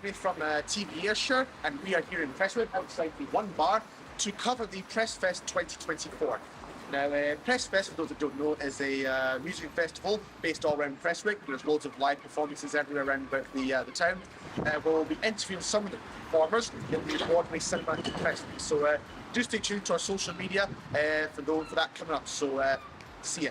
We're from TV Ayrshire, and we are here in Prestwick outside the One Bar to cover the PressFest 2024. Now, PressFest, for those that don't know, is a music festival based all around Prestwick. There's loads of live performances everywhere around the town. We'll be interviewing some of the performers in the Broadway Cinema in Prestwick. So do stay tuned to our social media for that coming up. So see ya.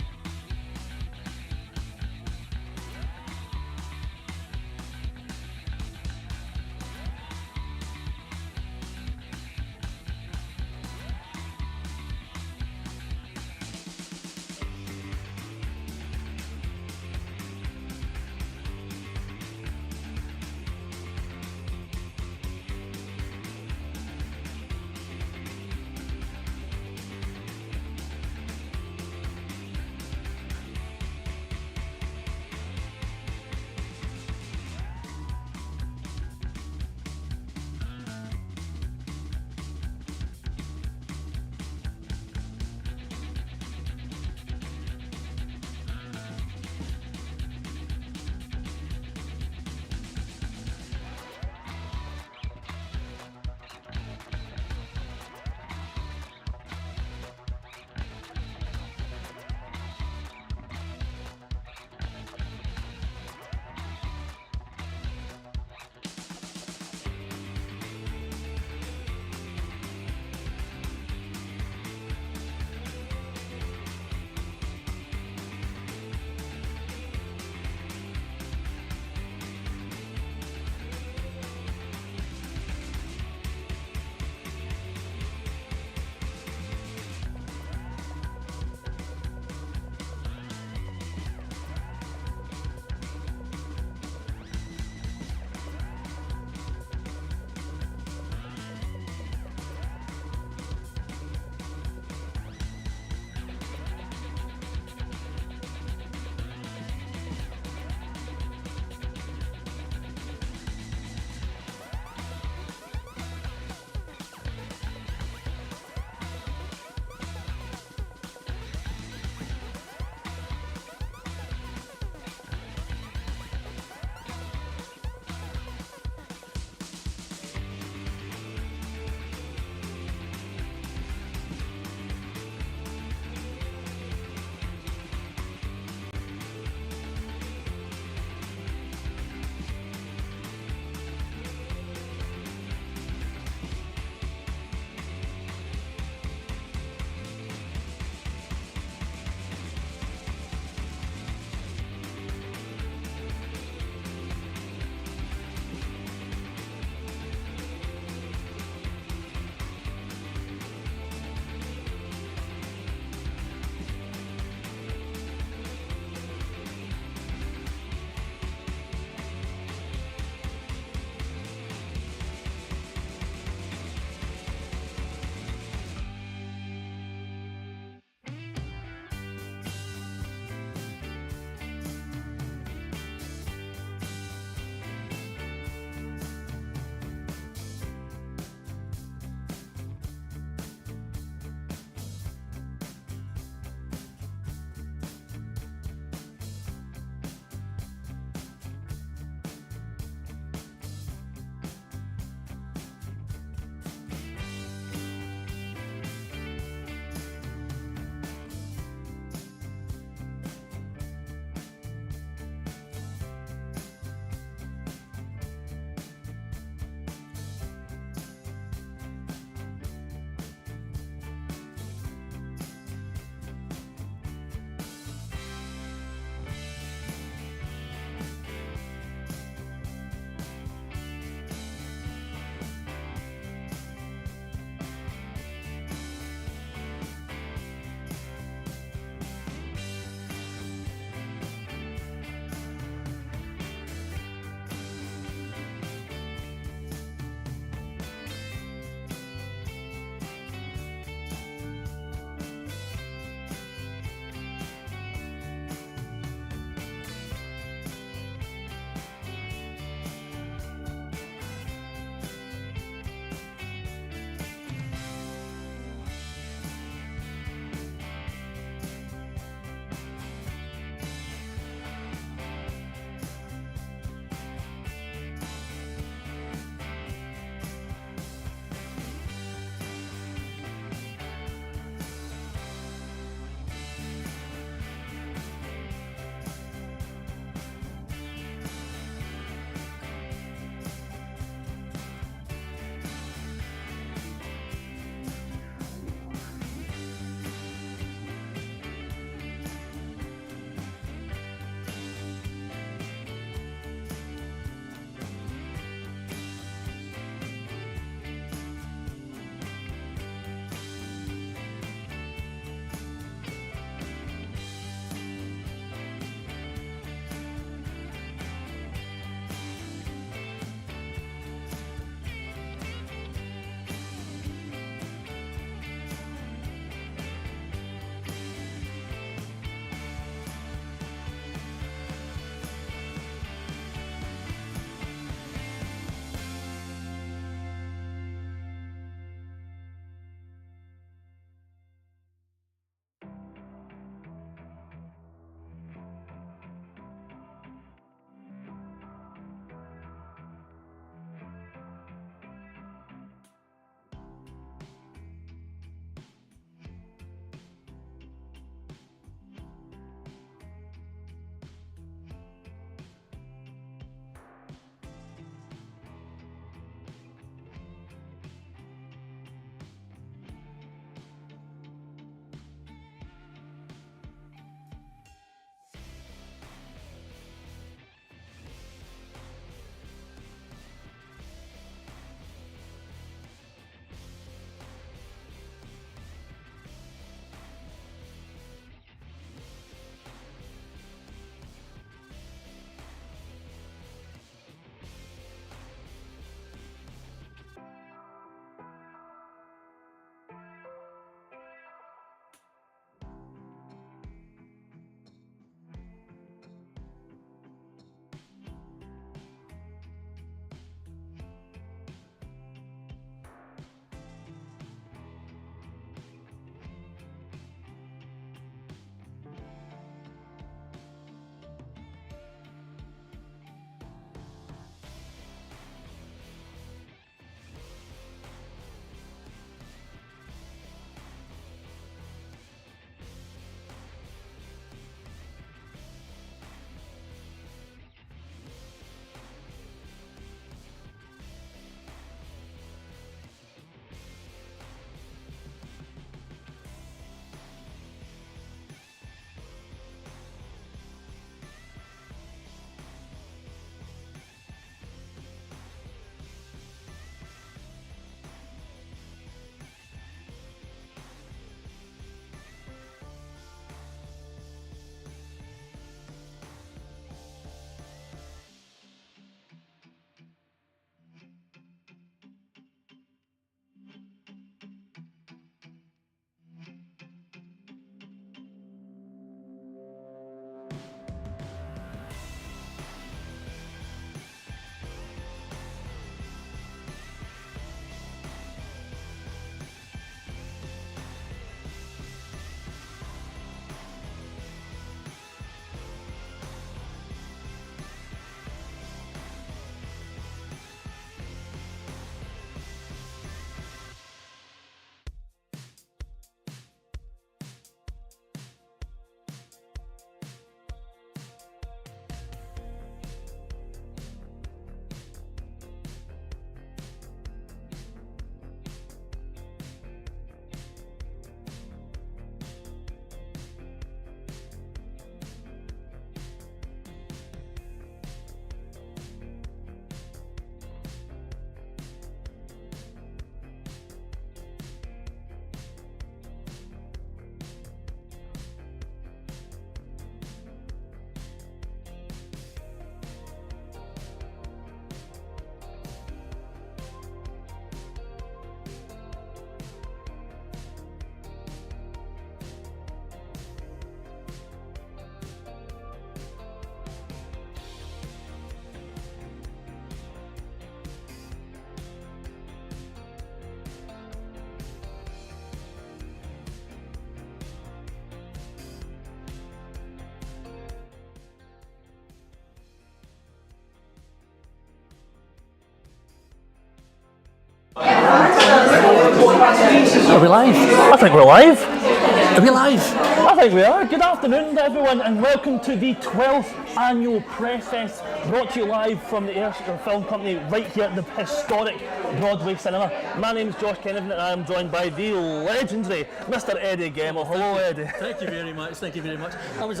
Are we live? I think we're live. Are we live? I think we are. Good afternoon, everyone, and welcome to the 12th annual PrestFest, brought to you live from the Ayrshire Film Company right here at the historic Broadway Cinema. My name is Josh Kennedy, and I am joined by the legendary Mr. Eddie Gemmell. Hello, Eddie. Thank you very much. Thank you very much. I was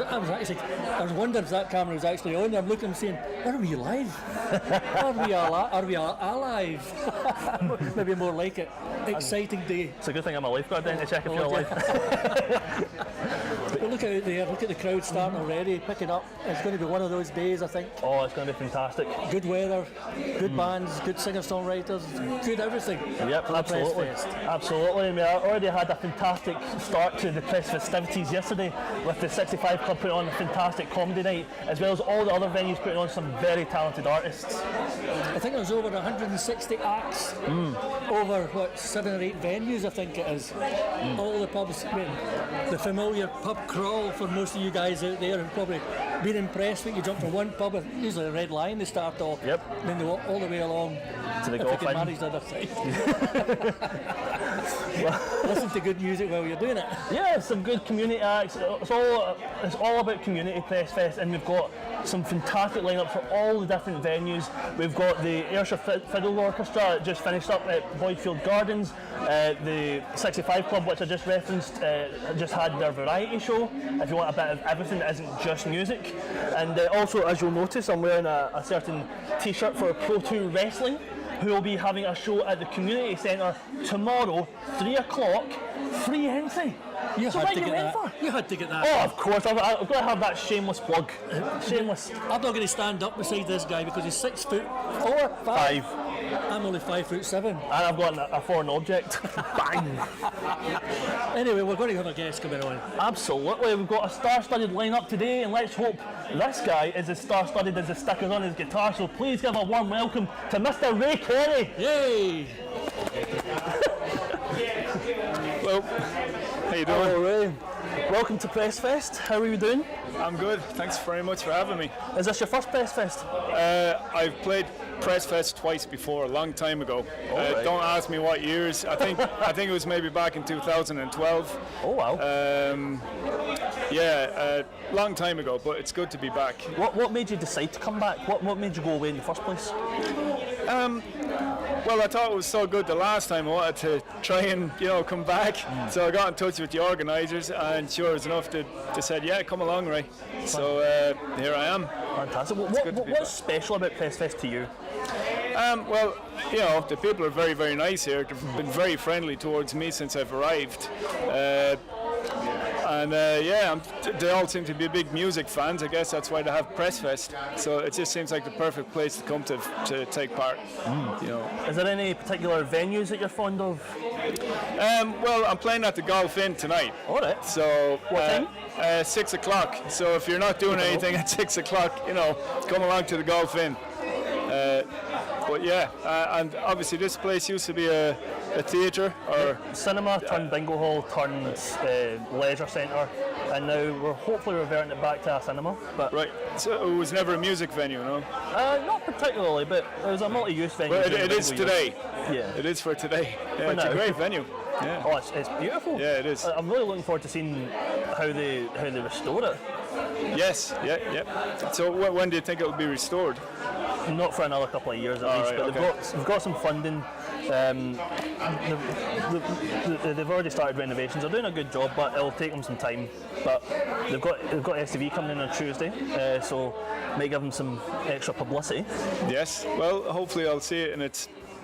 wondering if that camera was actually on. I'm looking and saying, are we live? Are we alive? Maybe more like it. Exciting day. It's a good thing I'm a lifeguard then to check if you're alive. But look out there, look at the crowd starting already, picking up. It's going to be one of those days, I think. Oh, it's going to be fantastic. Good weather, good bands, good singer-songwriters, good everything. Yep, absolutely. Absolutely. We already had a fantastic start to the press festivities yesterday with the 65 Club putting on a fantastic comedy night, as well as all the other venues putting on some very talented artists. I think there's over 160 acts, over 7 or 8 venues, I think it is. All the pubs, the familiar pub crawl for most of you guys out there have probably been in Prestwick. You jump from one pub, usually a Red Line, they start off, then they walk all the way along to the if they can manage the other side. Listen to good music while you're doing it. Yeah, some good community acts. It's all about community PrestFest, and we've got some fantastic lineup for all the different venues. We've got the Ayrshire Fiddle Orchestra just finished up at Boydfield Gardens. The 65 Club, which I just referenced, just had their variety show, if you want a bit of everything that isn't just music. And also, as you'll notice, I'm wearing a certain t-shirt for Pro 2 Wrestling, who will be having a show at the community centre tomorrow, 3 o'clock, free entry. You had to get that. Oh, of course. I've got to have that shameless plug. Shameless. I'm not going to stand up beside this guy because he's 6'4", 5. I'm only 5'7". And I've got a foreign object. Bang! Anyway, we're going to have a guest coming on. Absolutely. We've got a star-studded lineup today, and let's hope this guy is as star-studded as the stickers on his guitar. So please give a warm welcome to Mr. Ray Kery. Yay! Hello. How you doing? Hello, Ray. Welcome to PrestFest. How are you doing? I'm good. Thanks very much for having me. Is this your first PrestFest? I've played PrestFest twice before, a long time ago. Right. Don't ask me what years. I think it was maybe back in 2012. Oh wow. Long time ago, but it's good to be back. What made you decide to come back? What made you go away in the first place? Well, I thought it was so good the last time. I wanted to try and come back. So I got in touch with the organisers, and sure as enough, they said, "Yeah, come along, Ray." So here I am. Fantastic. What's special about PrestFest to you? Well, the people are very, very nice here. They've been very friendly towards me since I've arrived. They all seem to be big music fans. I guess that's why they have PrestFest. So it just seems like the perfect place to come to take part. Is there any particular venues that you're fond of? Well, I'm playing at the Golf Inn tonight. All right. So what time? 6 o'clock. So if you're not doing anything at 6 o'clock, come along to the Golf Inn. And obviously this place used to be a theatre or cinema turned bingo hall turned leisure centre, and now we're hopefully reverting it back to a cinema. But right, so it was never a music venue, no? Not particularly, but it was a multi-use venue. But it is today. Yeah, it is for today. Yeah, it's a great venue. Yeah. Oh, it's beautiful. Yeah, it is. I'm really looking forward to seeing how they restore it. Yes, yeah. So when do you think it will be restored? Not for another couple of years at least, right, but they've got some funding. They've already started renovations. They're doing a good job, but it'll take them some time. But they've got STV coming in on Tuesday, so might give them some extra publicity. Yes. Well, hopefully I'll see it in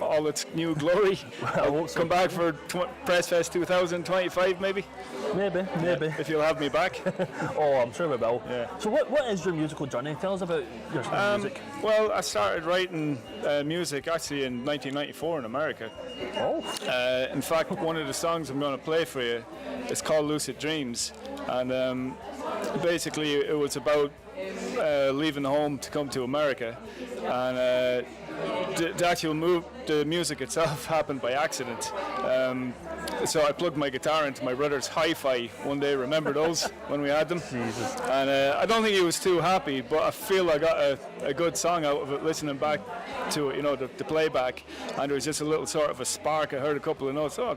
all its new glory. I'll come back for PressFest 2025 maybe. Maybe. If you'll have me back. Oh, I'm sure we will. Yeah. So what is your musical journey? Tell us about your music. Well, I started writing music actually in 1994 in America. Oh. In fact, one of the songs I'm going to play for you is called Lucid Dreams, and basically it was about leaving home to come to America, and the actual the music itself happened by accident. so I plugged my guitar into my brother's hi-fi one day. Remember those when we had them? Jesus. And I don't think he was too happy, but I feel I got a good song out of it listening back to it, you know, the playback. And there was just a little sort of a spark. I heard a couple of notes. Oh,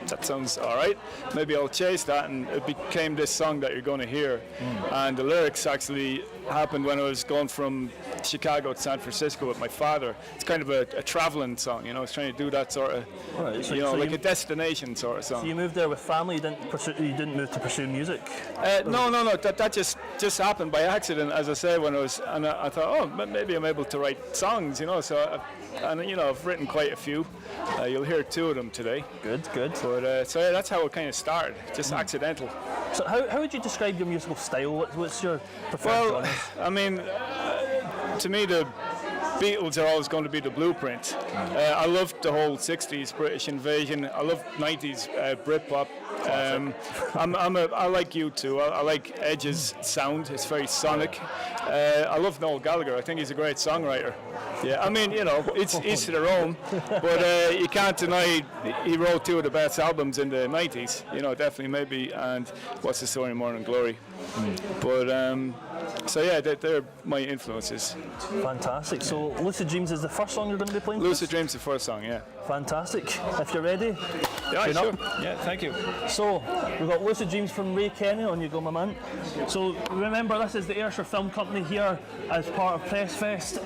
that sounds all right. Maybe I'll chase that, and it became this song that you're going to hear. And the lyrics actually happened when I was going from Chicago to San Francisco with my father. It's kind of a traveling song, you know. I was trying to do that sort of, Right, so, you know, so like you, a destination sort of so song. you moved there with family. You didn't move to pursue music. No. That just happened by accident, as I say. When I thought, oh, maybe I'm able to write songs, you know. So, you know, I've written quite a few. You'll hear 2 of them today. Good. But so yeah, that's how it kind of started, just accidental. So how would you describe your musical style? What's your preferred genres? I mean, to me, the Beatles are always going to be the blueprint. I loved the whole 60s British invasion. I love 90s Britpop. I like U2. I like Edge's sound. It's very sonic. I love Noel Gallagher. I think he's a great songwriter. Yeah, I mean, you know, it's each to their own, but you can't deny he wrote 2 of the best albums in the 90s. You know, definitely, maybe, and What's the Story, Morning Glory. But so yeah, they're my influences. Fantastic. So Lucid Dreams is the first song you're going to be playing? Lucid Dreams is the first song, yeah. Fantastic. If you're ready. Yeah, tune sure. up. Yeah, thank you. So we've got Lucid Dreams from Ray Kery. On you go, my man. So remember, this is the Ayrshire Film Company here as part of PressFest.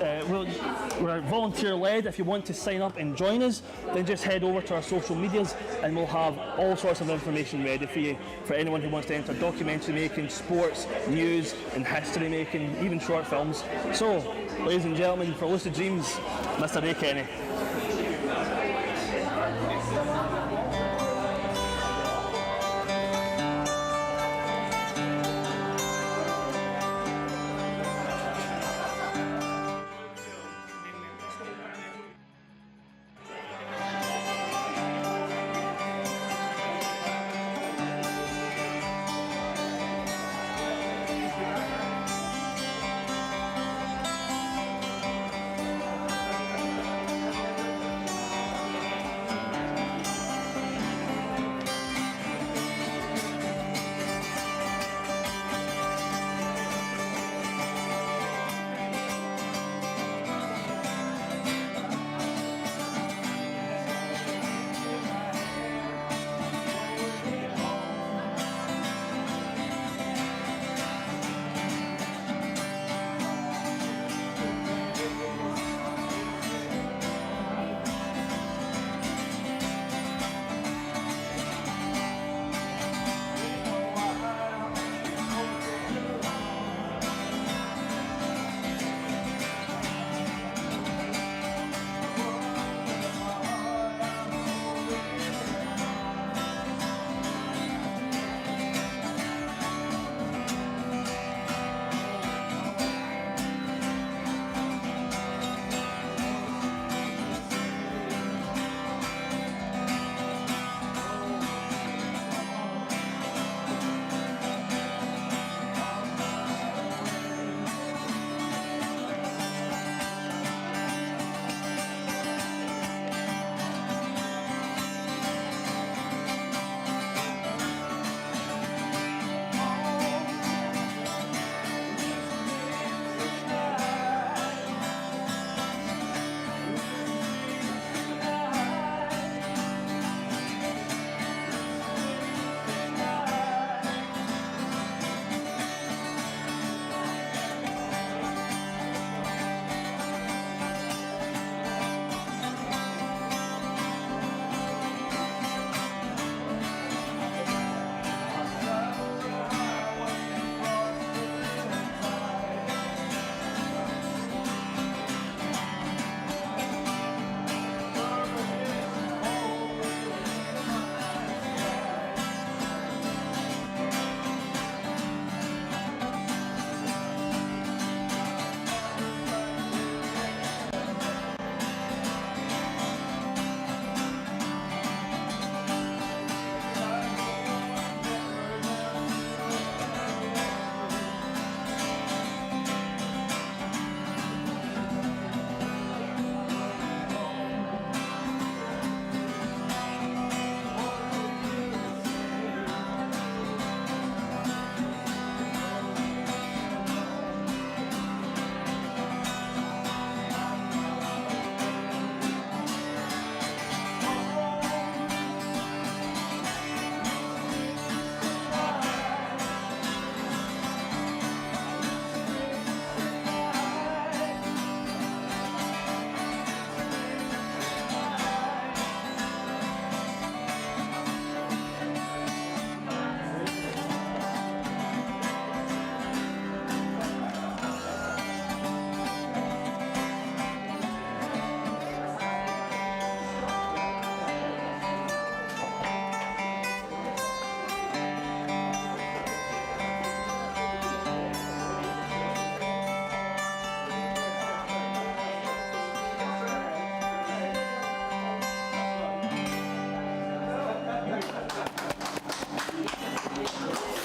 We're volunteer led. If you want to sign up and join us, then just head over to our social medias and we'll have all sorts of information ready for you, for anyone who wants to enter documentary making, sports, news and history making, even short films. So, ladies and gentlemen, for Lucid Dreams, Mr. Ray Kery.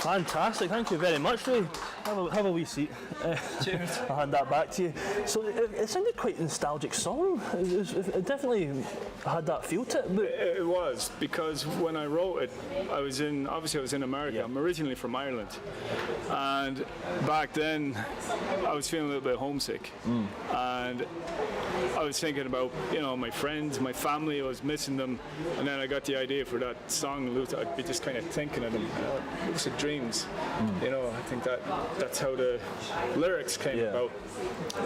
Fantastic, thank you very much, Ray. Have a wee seat. Cheers. I'll hand that back to you. So it sounded quite a nostalgic song. It definitely had that feel to it. But It was, because when I wrote it, I was in America. Yeah. I'm originally from Ireland, and back then I was feeling a little bit homesick, and I was thinking about, you know, my friends, my family. I was missing them, and then I got the idea for that song. I'd be just kind of thinking of them, lucid dreams. You know, I think that's how the lyrics came about.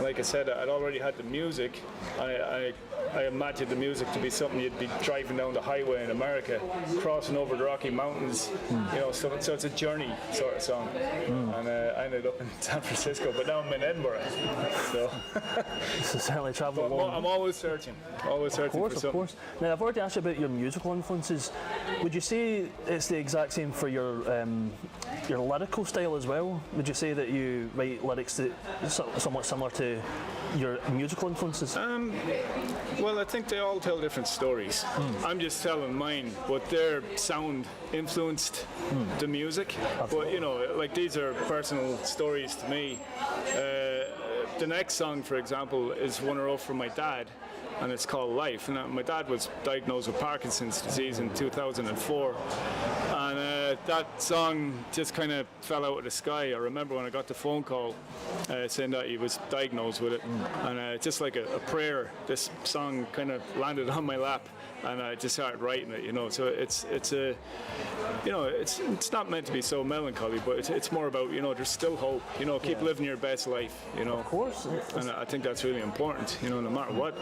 Like I said, I'd already had the music. I imagined the music to be something you'd be driving down the highway in America, crossing over the Rocky Mountains. You know, so it's a journey sort of song. And I ended up in San Francisco, but now I'm in Edinburgh. So certainly travel along. I'm always searching for something. Of course. Now, I've already asked you about your musical influences. Would you say it's the exact same for your lyrical style as well? Would you say that you write lyrics that somewhat similar to your musical influences? Well, I think they all tell different stories. I'm just telling mine, but their sound influenced the music. But you know, like, these are personal stories to me. The next song, for example, is one I wrote for my dad, and it's called Life. And my dad was diagnosed with Parkinson's disease in 2004, and that song just kind of fell out of the sky. I remember when I got the phone call saying that he was diagnosed with it, and just like a prayer, this song kind of landed on my lap, and I just started writing it. You know, so it's a, you know, it's not meant to be so melancholy, but it's more about, you know, there's still hope. You know, keep living your best life. You know, Of course. and I think that's really important. You know, no matter what.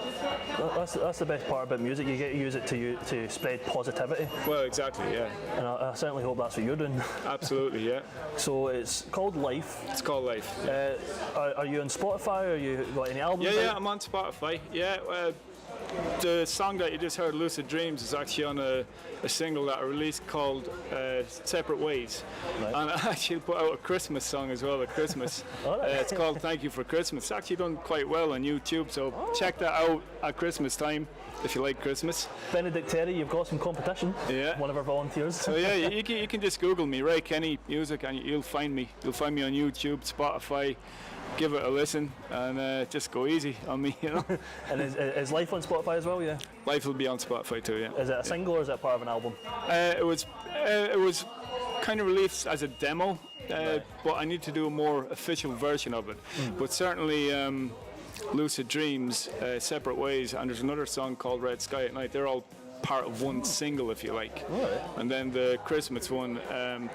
That's the best part about music. You get to use it to spread positivity. Well, exactly, yeah. And I certainly hope that's what you're doing. Absolutely, yeah. So it's called Life. It's called Life. Are you on Spotify? Or you got any albums? Yeah, out? I'm on Spotify. Yeah, the song that you just heard, Lucid Dreams, is actually on a single that I released called Separate Ways. Right. And I actually put out a Christmas song as well at Christmas. All right. It's called Thank You for Christmas. It's actually done quite well on YouTube, so check that out at Christmas time if you like Christmas. Benedict Terry, you've got some competition. Yeah. One of our volunteers. So yeah, you can just Google me, Ray Kery Music, and you'll find me. You'll find me on YouTube, Spotify. Give it a listen, and just go easy on me, you know. And is Life on Spotify as well? Yeah. Life will be on Spotify too, yeah. Is it a single or is it part of an album? It was kind of released as a demo, but I need to do a more official version of it. But certainly Lucid Dreams, Separate Ways, and there's another song called Red Sky at Night. They're all part of one single, if you like. Right. And then the Christmas one,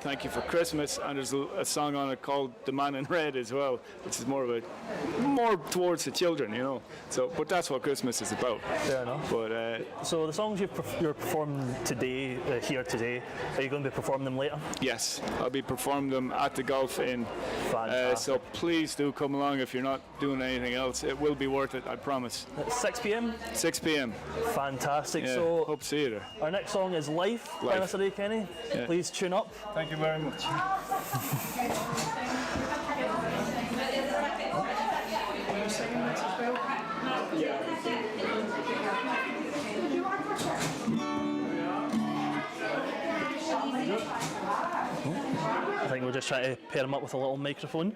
Thank You for Christmas, and there's a song on it called The Man in Red as well, which is more towards the children, you know. So, but that's what Christmas is about. Fair enough. But So the songs you're performing today, here today, are you going to be performing them later? yes, I'll be performing them at the Golf Inn. Fantastic. So please do come along if you're not doing anything else. It will be worth it, I promise. At 6 p.m. 6 p.m. Fantastic. Yeah, So hope to see you there. our next song is Life by Life. Mr. Ray Kery. Yeah. Please tune up. Thank you very much. I think we'll just try to pair him up with a little microphone.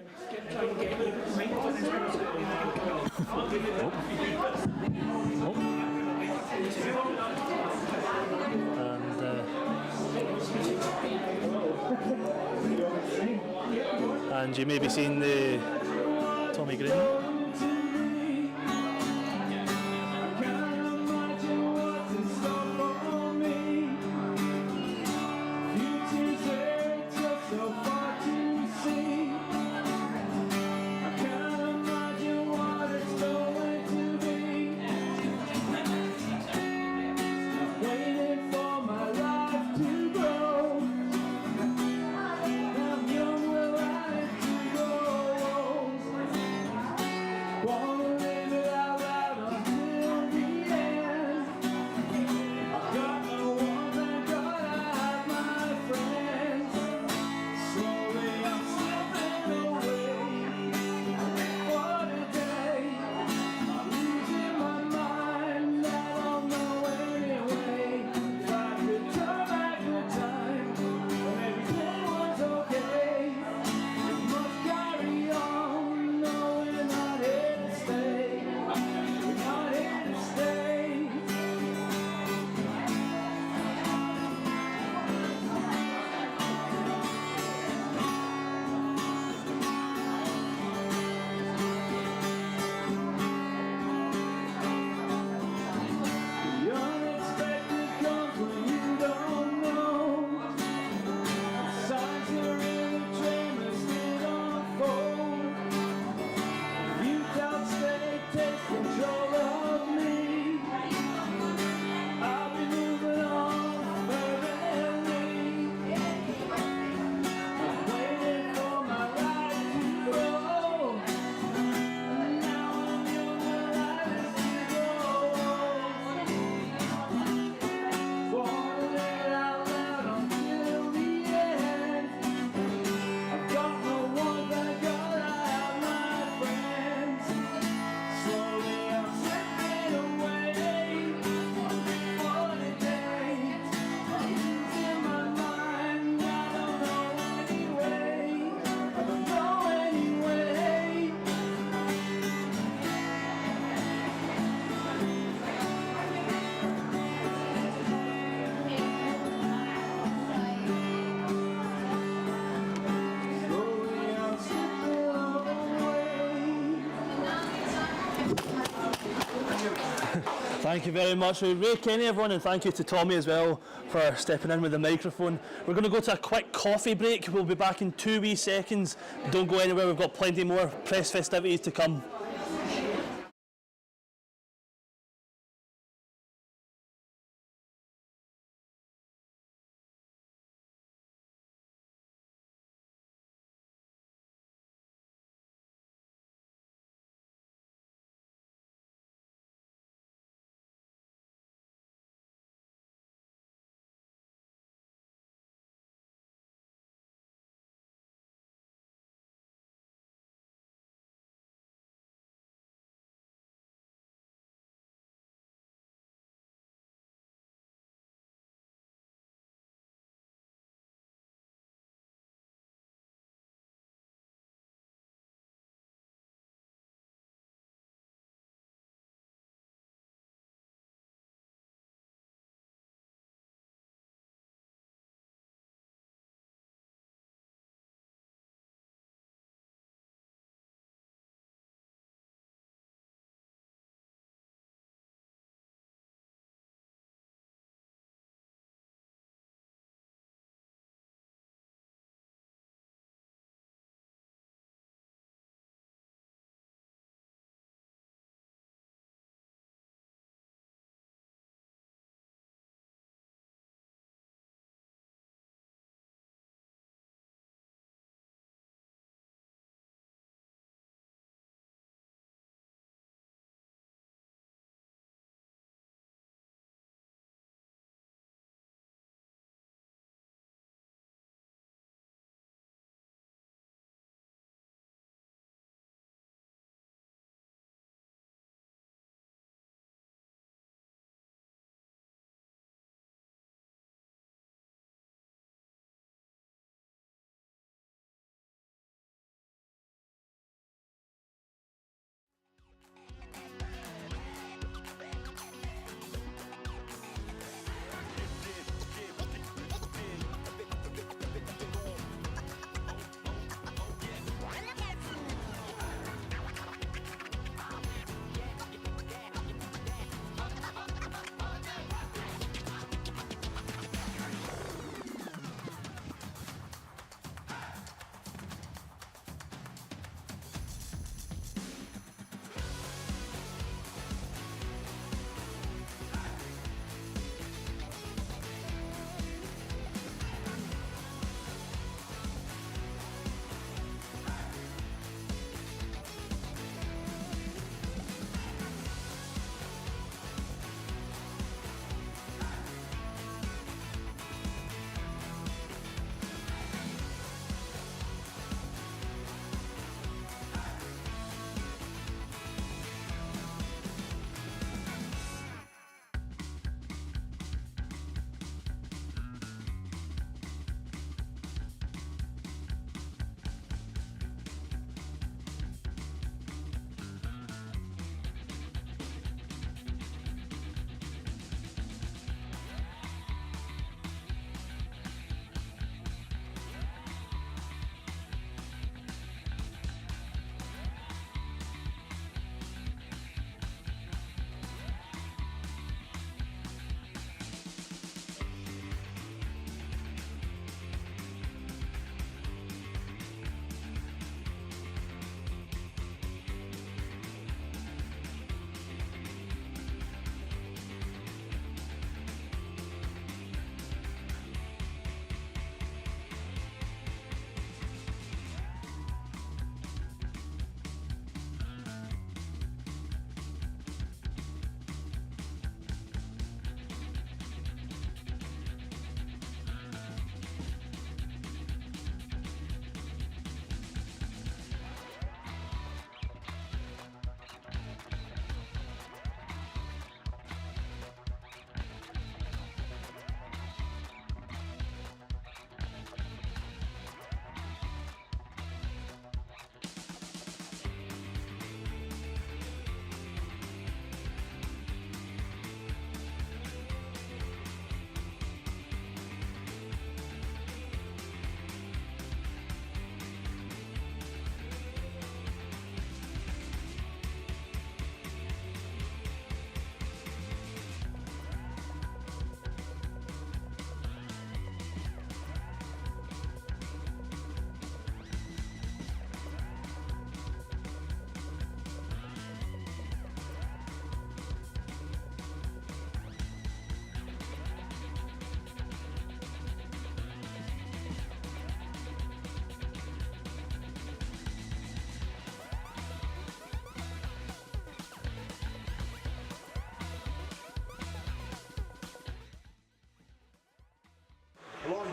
And you may be seeing the Tommy Green. Thank you very much, Ray Kery, everyone, and thank you to Tommy as well for stepping in with the microphone. We're going to go to a quick coffee break. We'll be back in 2 wee seconds. Don't go anywhere, we've got plenty more press festivities to come.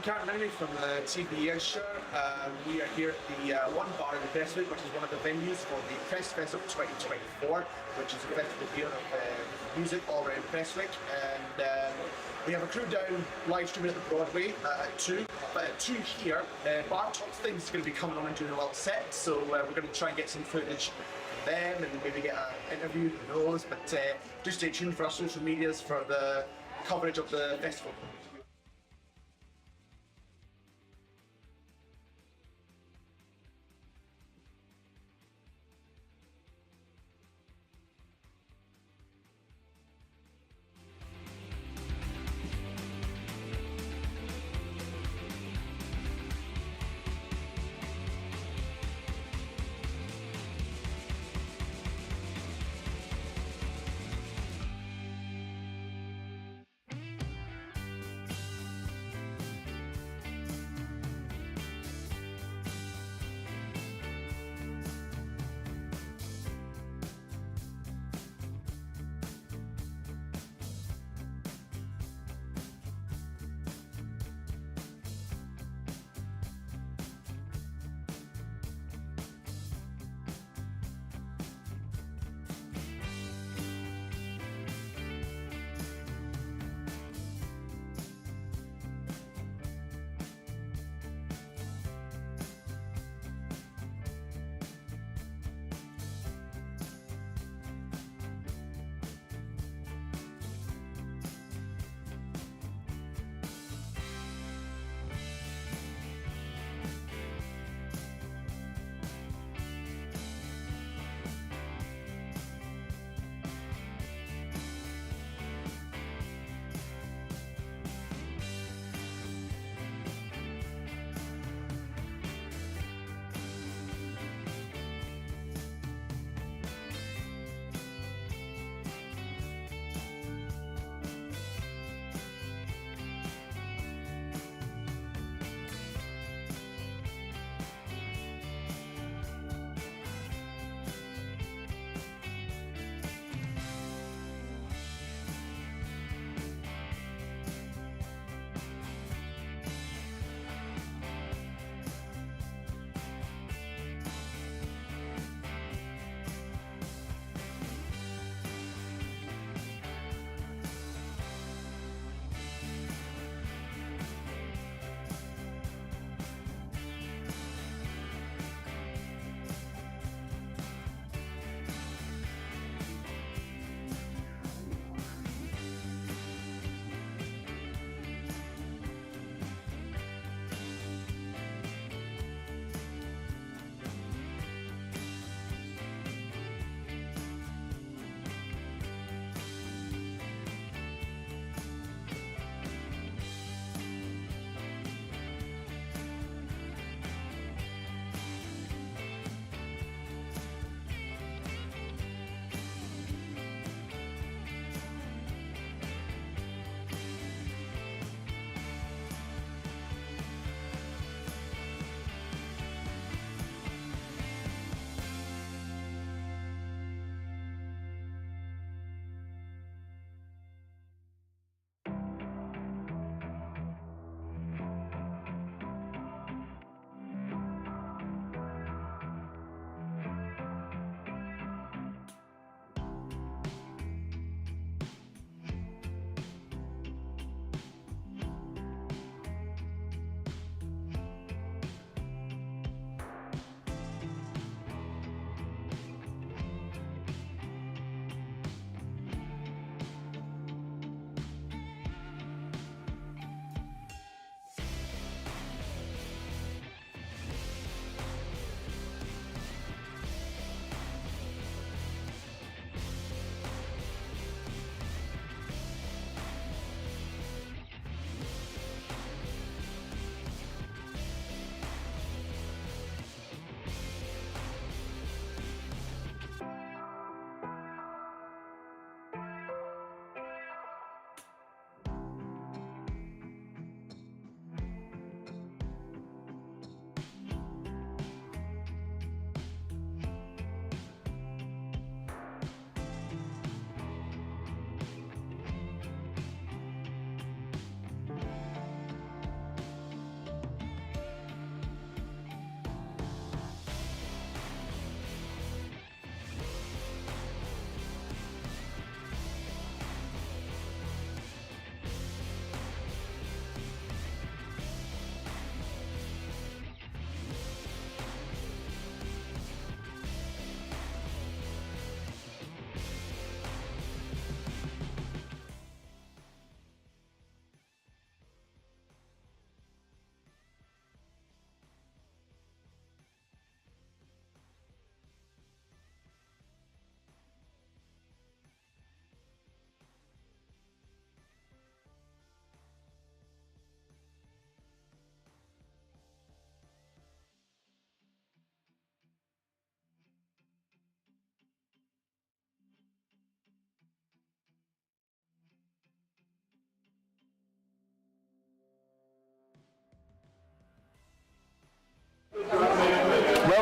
Cameron Finley from the TV Ayrshire. We are here at the One Bar in Prestwick, which is one of the venues for the PrestFest of 2024, which is a festival here of music all around Prestwick. And we have a crew down live streaming at the Broadway at 2. But at 2 here, Bartop's thing's going to be coming on and doing a little set, so we're going to try and get some footage from them and maybe get an interview, who knows. But do stay tuned for our social medias for the coverage of the festival.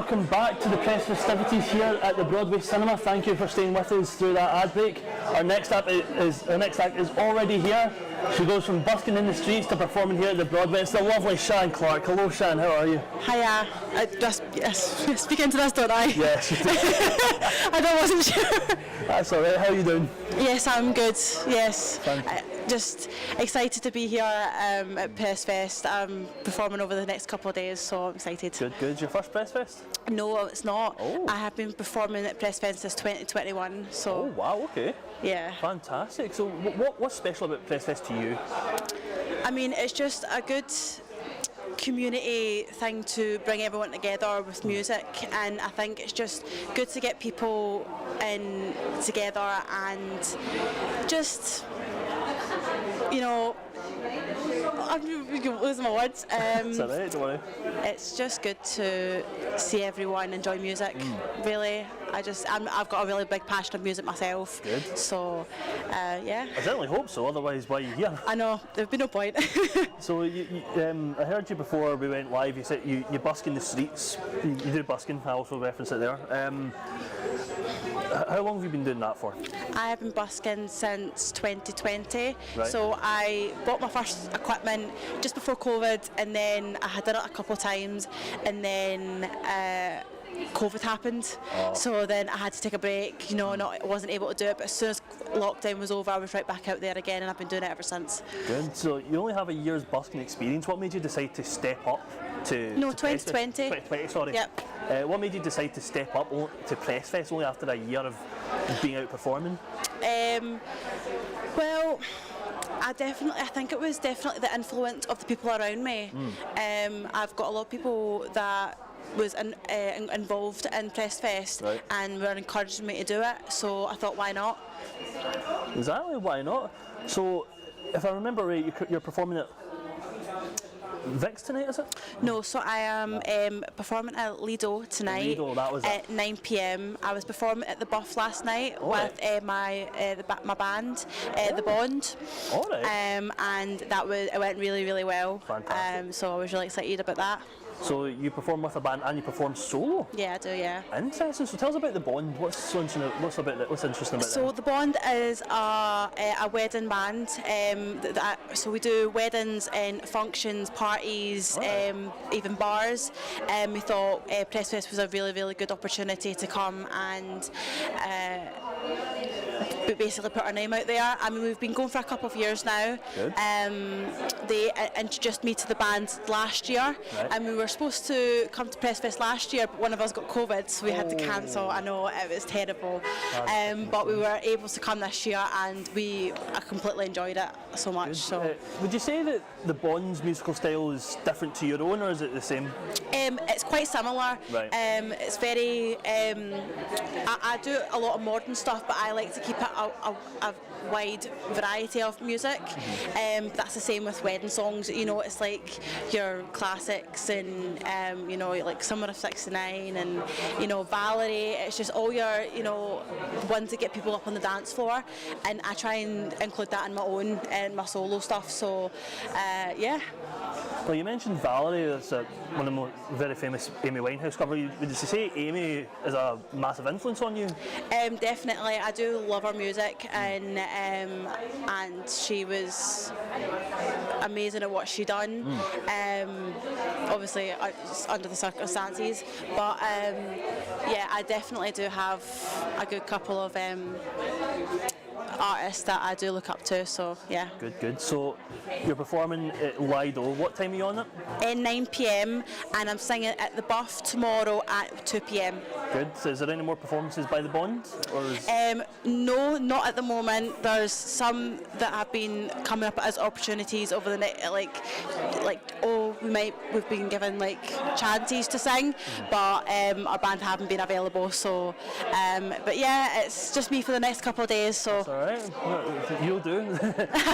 welcome back to the press festivities here at the Broadway Cinema. Thank you for staying with us through that ad break. Our next act is already here. She goes from busking in the streets to performing here at the Broadway. It's the lovely Shan Clark. Hello, Shan. How are you? Hiya. Speak into this, don't I? Yes. I wasn't sure. That's all right. How are you doing? Yes, I'm good. Yes. Thank you. Just excited to be here at PrestFest. I'm performing over the next couple of days, so I'm excited. Good, good. Your first PrestFest? No, it's not. Oh. I have been performing at PrestFest since 2021, so... Oh, wow, okay. Yeah. Fantastic. So what's special about PrestFest to you? I mean, it's just a good community thing to bring everyone together with music, and I think it's just good to get people in together and just, you know, I'm losing my words. It's all right, don't worry. It's just good to see everyone enjoy music. Really, I've got a really big passion of music myself. Good. So, yeah. I certainly hope so, otherwise why are you here? I know, there'd be no point. So I heard you before we went live, you said you busk in the streets. You do busking, I also referenced it there. How long have you been doing that for? I have been busking since 2020. Right. So I bought my first equipment just before COVID, and then I had done it a couple of times, and then COVID happened. Oh. So then I had to take a break, I wasn't able to do it, but as soon as lockdown was over, I was right back out there again, and I've been doing it ever since. Good. So you only have a year's busking experience. What made you decide to step up to... No, to 2020. 2020, sorry. Yep. What made you decide to step up to PressFest only after a year of being out performing? Well, I think it was definitely the influence of the people around me. I've got a lot of people that was involved in PressFest, right, and were encouraging me to do it, so I thought, why not? Exactly, why not? So, if I remember right, you're performing at Vic's tonight, is it? No, so I am performing at Lido tonight Lido, that was at 9 p.m. I was performing at the Buff last night with my band, The Bond. All right. And it went really, really well. Fantastic. So I was really excited about that. So you perform with a band and you perform solo? Yeah, I do, yeah. Interesting. So tell us about The Bond. What's interesting about So that? The Bond is a wedding band. So we do weddings and functions, parties, even bars. We thought PressFest was a really, really good opportunity to come and basically put our name out there. I mean, we've been going for a couple of years now. Good. They introduced me to the band last year, right, and we were supposed to come to PressFest last year, but one of us got COVID, so we had to cancel. I know, it was terrible. But we were able to come this year, and I completely enjoyed it so much. So, would you say that The Bond's musical style is different to your own, or is it the same? It's quite similar. Right. It's very. I do a lot of modern stuff, but I like to keep it a wide variety of music. That's the same with wedding songs. It's like your classics and like Summer of '69 and Valerie. It's just all your ones that get people up on the dance floor, and I try and include that in my own and my solo stuff. So yeah. Well, you mentioned Valerie. That's one of the very famous Amy Winehouse covers. Would you say Amy is a massive influence on you? Definitely. I do love her music, and she was amazing at what she done. Obviously, under the circumstances, but yeah, I definitely do have a good couple of artists that I do look up to, so yeah. Good, good. So you're performing at Lido. What time are you on it? 9 p.m. and I'm singing at the Buff tomorrow at 2 p.m. Good. So is there any more performances by The Bond? Or is... No, not at the moment. There's some that have been coming up as opportunities over the next, we've been given like chances to sing, but our band haven't been available. So, but yeah, it's just me for the next couple of days. So. That's all right. You'll do.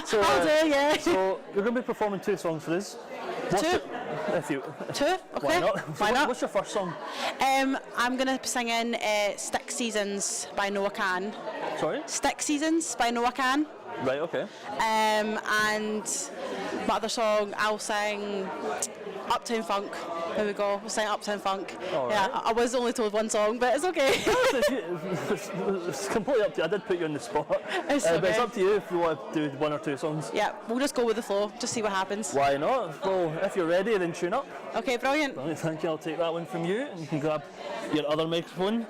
So, I'll do, yeah. So you're going to be performing 2 songs for us. Two? Two? Okay. Why not? Why not? What's your first song? I'm going to be singing Stick Seasons by Noah Kahan. Sorry? Stick Seasons by Noah Kahan. Right, okay. And my other song, I'll sing Uptown Funk. There we go. We'll sing Uptown Funk. All Yeah, right. I was only told one song, but it's okay. It's completely up to you. I did put you on the spot. It's But it's okay. up to you if you want to do one or two songs. Yeah, we'll just go with the flow, just see what happens. Why not? Well, if you're ready, then tune up. Okay, brilliant. Right, thank you. I'll take that one from you, and you can grab your other microphone.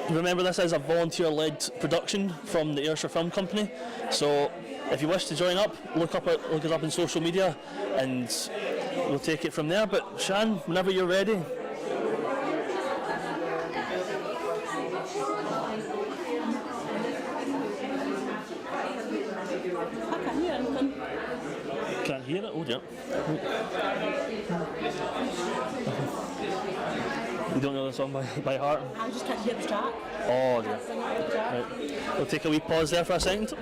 Remember, this is a volunteer-led production from the Ayrshire Film Company. So, if you wish to join up, look us up on social media, and we'll take it from there. But Shan, whenever you're ready. Can't hear it. Oh dear. You don't know the song by heart? I just can't hear the track. Oh dear. Right. We'll take a wee pause there for a second.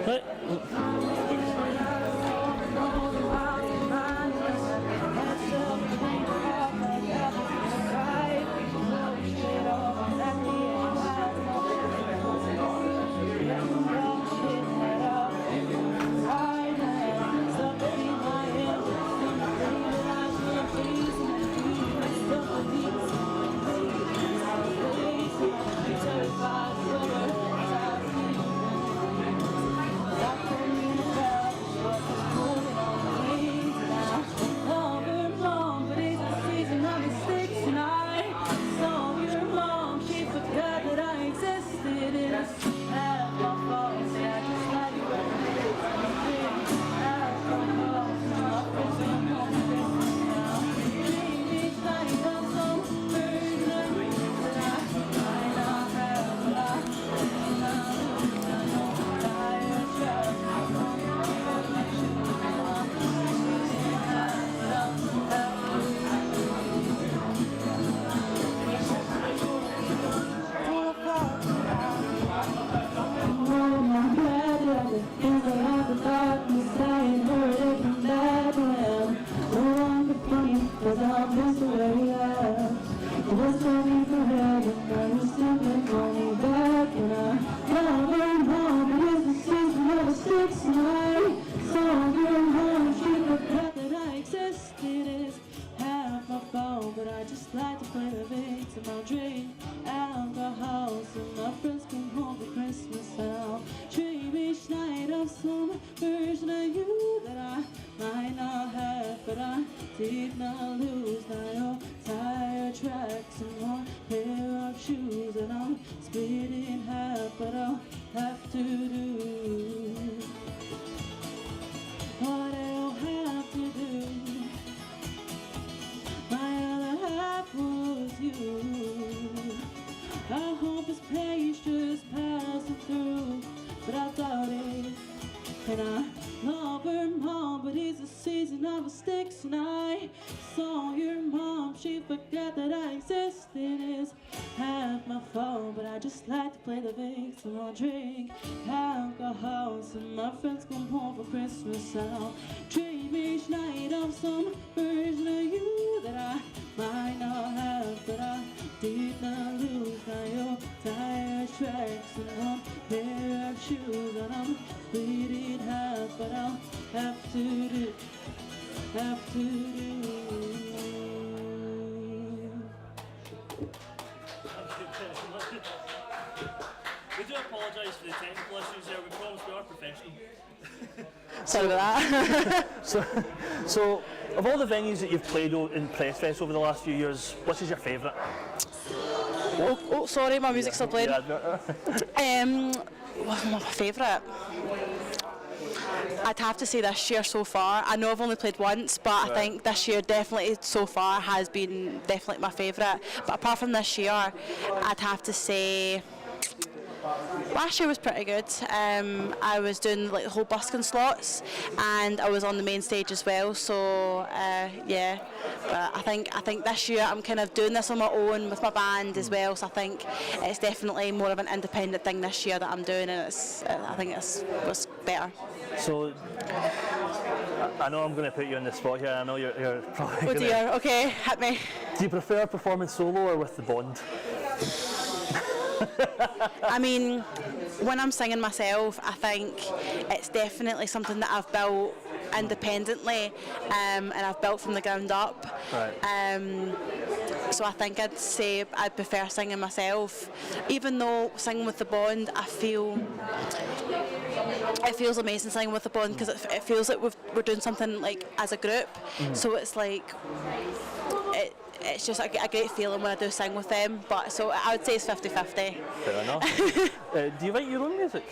Right. We do apologise for the technical issues there. We promise we are professional. Sorry about that. So, of all the venues that you've played in PrestFest over the last few years, which is your favourite? Oh, sorry, my music's still playing. What's my favourite? I'd have to say this year so far. I know I've only played once, but I think this year definitely so far has been definitely my favourite. But apart from this year, I'd have to say Last year was pretty good. I was doing like the whole busking slots, and I was on the main stage as well. So yeah, but I think this year I'm kind of doing this on my own with my band as well. So I think it's definitely more of an independent thing this year that I'm doing, and I think it's was better. So I know I'm going to put you on the spot here. I know you're probably. Oh dear. Okay, hit me. Do you prefer performing solo or with the band? I mean, when I'm singing myself, I think it's definitely something that I've built independently, and I've built from the ground up. Right. So I think I'd say I'd prefer singing myself, even though singing with the band, I feel it feels amazing singing with the band because it feels like we're doing something like as a group. So it's like it's just a great feeling when I do sing with them. But so I would say it's 50-50. Fair enough. Do you write your own music?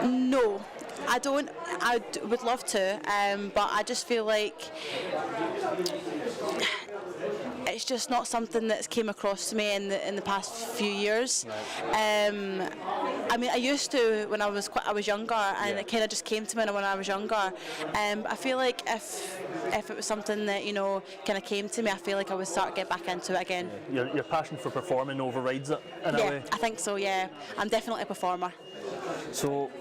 No, I don't. I would love to, but I just feel like it's just not something that's came across to me in the past few years. Right. I mean, I used to when I was younger, and it kind of just came to me when I was younger. I feel like if it was something that kind of came to me, I feel like I would start to get back into it again. Your passion for performing overrides it in a way. I think so. Yeah, I'm definitely a performer. So.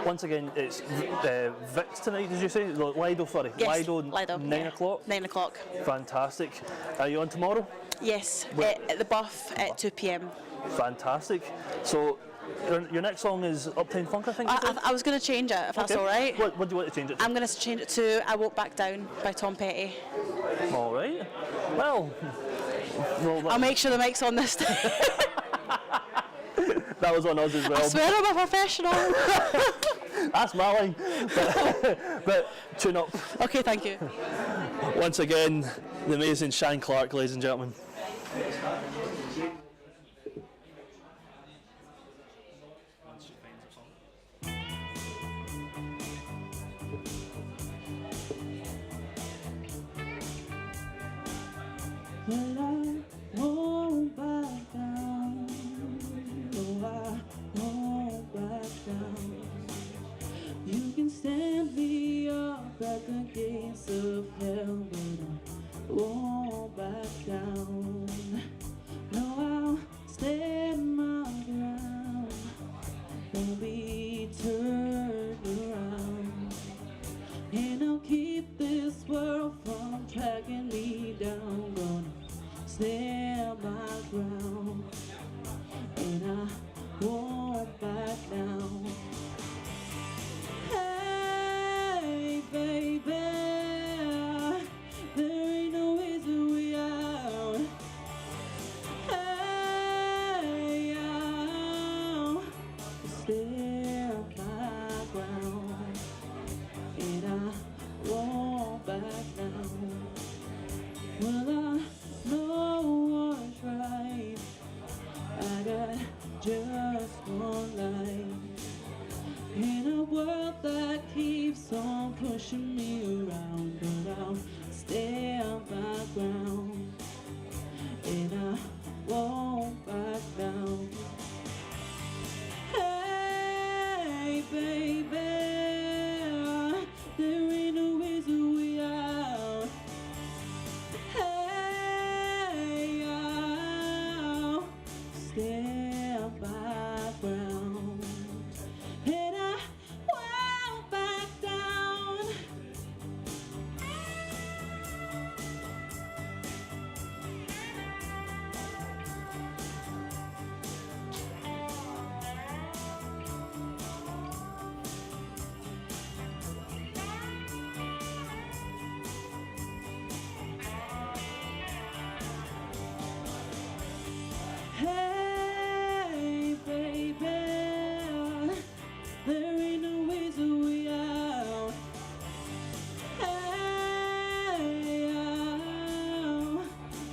Once again, it's Vix tonight, did you say? Lido, sorry. Yes, Lido, Lido, 9 o'clock? 9 o'clock. Fantastic. Are you on tomorrow? Yes, at the Buff at 2 p.m. Fantastic. So, your next song is Uptown Funk, I think? I was going to change it, if that's all right. What do you want to change it to? I'm going to change it to I Won't Back Down by Tom Petty. All right. Well I'll make sure the mic's on this time. That was on us as well. I swear I'm a professional. That's my line. But tune up. Okay, thank you. Once again, the amazing Shan Clark, ladies and gentlemen. Well, I won't back down. No, I won't back down. You can stand me up at the gates of hell, but I won't back down. No, I'll stand my ground. Won't be turned around. And I'll keep this world from tracking me down. Gonna stand my ground, and I won't back down. Hey, baby, there ain't no easy way out. Hey, I'll stand my ground, and I won't back down. Well, I know what's right. I got just one life in a world that keeps on pushing me around, but I'll stand my ground, and I won't back down. Hey, baby, there ain't no easy way out. Hey, I'll stand my ground, and I won't back down. Hey, baby, there ain't no easy way out. Hey, I'll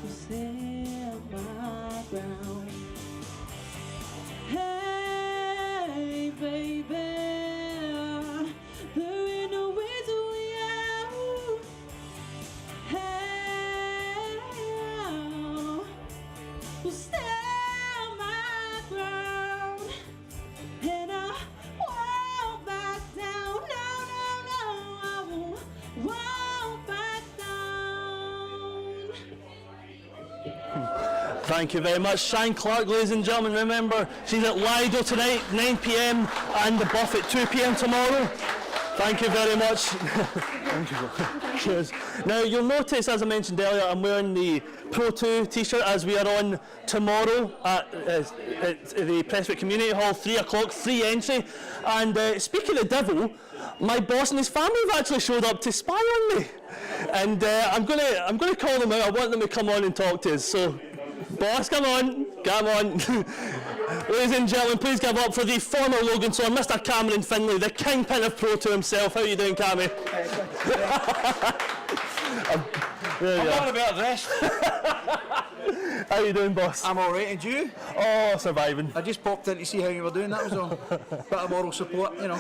stand my ground. Hey, baby, there ain't no easy way out. Hey, I'll stand Thank you very much. Shan Clark, ladies and gentlemen, remember, she's at Lido tonight, 9 p.m, and the Buff at 2 p.m. tomorrow. Thank you very much. Thank you. Cheers. Now, you'll notice, as I mentioned earlier, I'm wearing the Pro 2 t-shirt as we are on tomorrow at the Prestwick Community Hall, 3 o'clock, free entry. And speaking of the devil, my boss and his family have actually showed up to spy on me. And I'm gonna call them out. I want them to come on and talk to us. So, boss, come on. Ladies and gentlemen, please give up for the former Logan Song, Mr. Cameron Finley, the kingpin of Pro 2 himself. How are you doing, Cammy? I'm having a bit of rest. How you doing, boss? I'm alright, and you? Oh, surviving. I just popped in to see how you were doing, that was all. Bit of moral support, you know,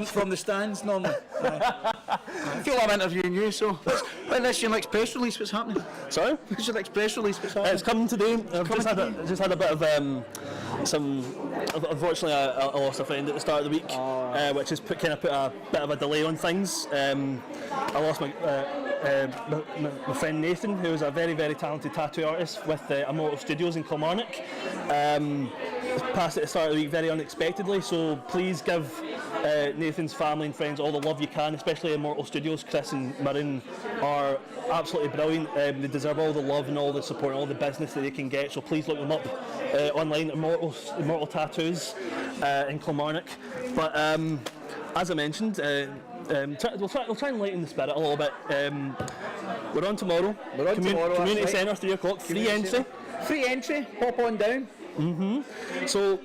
from the stands normally. I feel I'm interviewing you, so when this your next press release, what's happening? Sorry? What's your next press release, what's happening? It's coming today. I've just had a bit of unfortunately I lost a friend at the start of the week, which has put a bit of a delay on things. I lost my friend Nathan, who is a very, very talented tattoo artist with Immortal Studios in Kilmarnock. Passed at the start of the week very unexpectedly, so please give Nathan's family and friends all the love you can, especially Immortal Studios. Chris and Marin are absolutely brilliant. They deserve all the love and all the support and all the business that they can get, so please look them up online, Immortal Tattoos in Kilmarnock. But as I mentioned, we'll try and lighten the spirit a little bit. We're on tomorrow. Community Centre, 3 o'clock, free entry. Free entry, pop on down. So,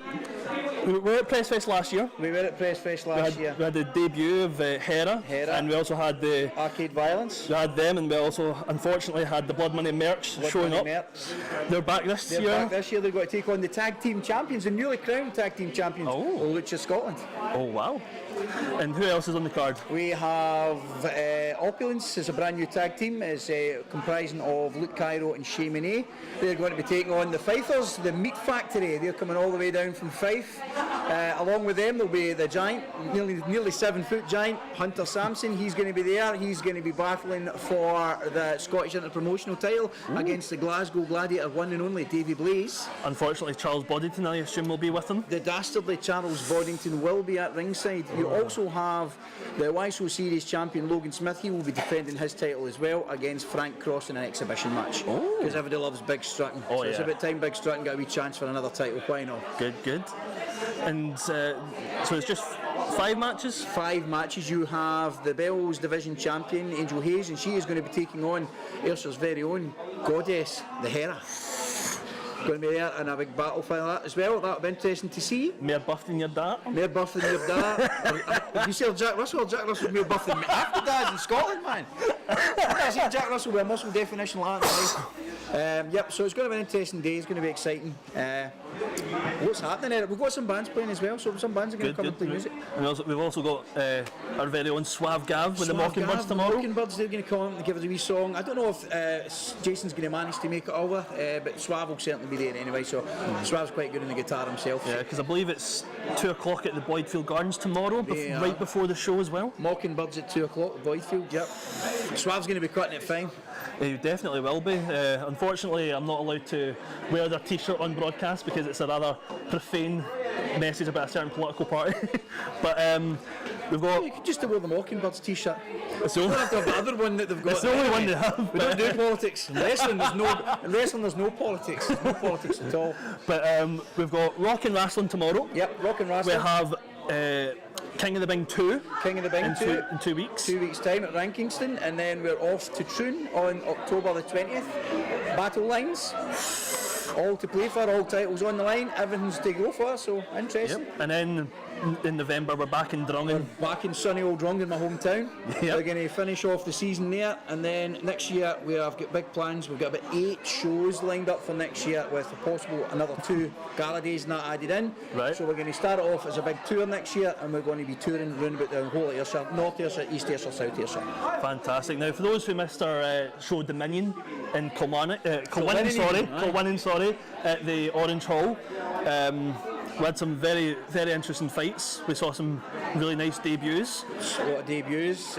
we were at PrestFest last year. We were at PrestFest last year. We had the debut of Hera, and we also had the Arcade Violence. We had them, and we also, unfortunately, had the Blood Money merch showing up. They're back this year. They're back this year. They've got to take on the tag team champions, the newly crowned tag team champions, Lucha Scotland. Oh, wow. And who else is on the card? We have Opulence is a brand new tag team. It's comprising of Luke Cairo and Shay Monet. They're going to be taking on the Fifers, the Meat Factory. They're coming all the way down from Fife. Along with them, there'll be the giant, nearly 7-foot giant, Hunter Sampson. He's going to be there. He's going to be battling for the Scottish Interpromotional title against the Glasgow Gladiator one and only Davy Blaze. Unfortunately, Charles Boddington, I assume, will be with him. The dastardly Charles Boddington will be at ringside. You also have the YSO Series champion Logan Smith. He will be defending his title as well against Frank Cross in an exhibition match. Because everybody loves Big Strutting. So it's about time Big Strutting got a wee chance for another title. Why not? Good. And so it's just 5 matches? 5 matches. You have the Bells Division champion Angel Hayes, and she is going to be taking on Ayrshire very own Goddess, the Hera. Going to be there in a big battle for that as well. That'll be interesting to see. More buff than your dad? More buff than your dad. If you say Jack Russell was more buff than me. Half the dads in Scotland, man. I see Jack Russell with a muscle definition like that. Yep, so it's going to be an interesting day. It's going to be exciting. What's happening there? We've got some bands playing as well, so some bands are going to come and play music. And we've also got our very own Suave Gav with the Mockingbirds tomorrow. The Mockingbirds, they're going to come and give us a wee song. I don't know if Jason's going to manage to make it over, but Suave will certainly be there anyway, so Suave's quite good on the guitar himself. Yeah, because I believe it's 2 o'clock at the Boydfield Gardens tomorrow, right before the show as well. Mockingbirds at 2 o'clock at Boydfield, yep. Suave's going to be cutting it fine. He definitely will be. Unfortunately, I'm not allowed to wear their t-shirt on broadcast because it's a rather profane message about a certain political party. But we've got... You could just wear the Mockingbirds t-shirt. It's the only... the other one that they've got. It's the only one they have. We don't do politics. In wrestling, there's no politics. There's no politics at all. But we've got Rock and Wrestling tomorrow. Yep, Rock and Wrestling. We have King of the Bing 2. King of the Bing 2. In 2 weeks. 2 weeks' time at Rankingston, and then we're off to Troon on October the 20th. Battle Lines. All to play for, all titles on the line, everything's to go for, so interesting. Yep. And then in November we're back in Drungan. We're back in sunny old Drungan, my hometown. Yep. We're going to finish off the season there, and then next year we have got big plans. We've got about 8 shows lined up for next year with possible another 2 gala days and that added in. Right. So we're going to start it off as a big tour next year, and we're going to be touring around about the whole of Ayrshire, North Ayrshire, East Ayrshire, South Ayrshire. Fantastic. Now for those who missed our show Dominion in Kilwinning, at the Orange Hall. We had some very, very interesting fights. We saw some really nice debuts. A lot of debuts.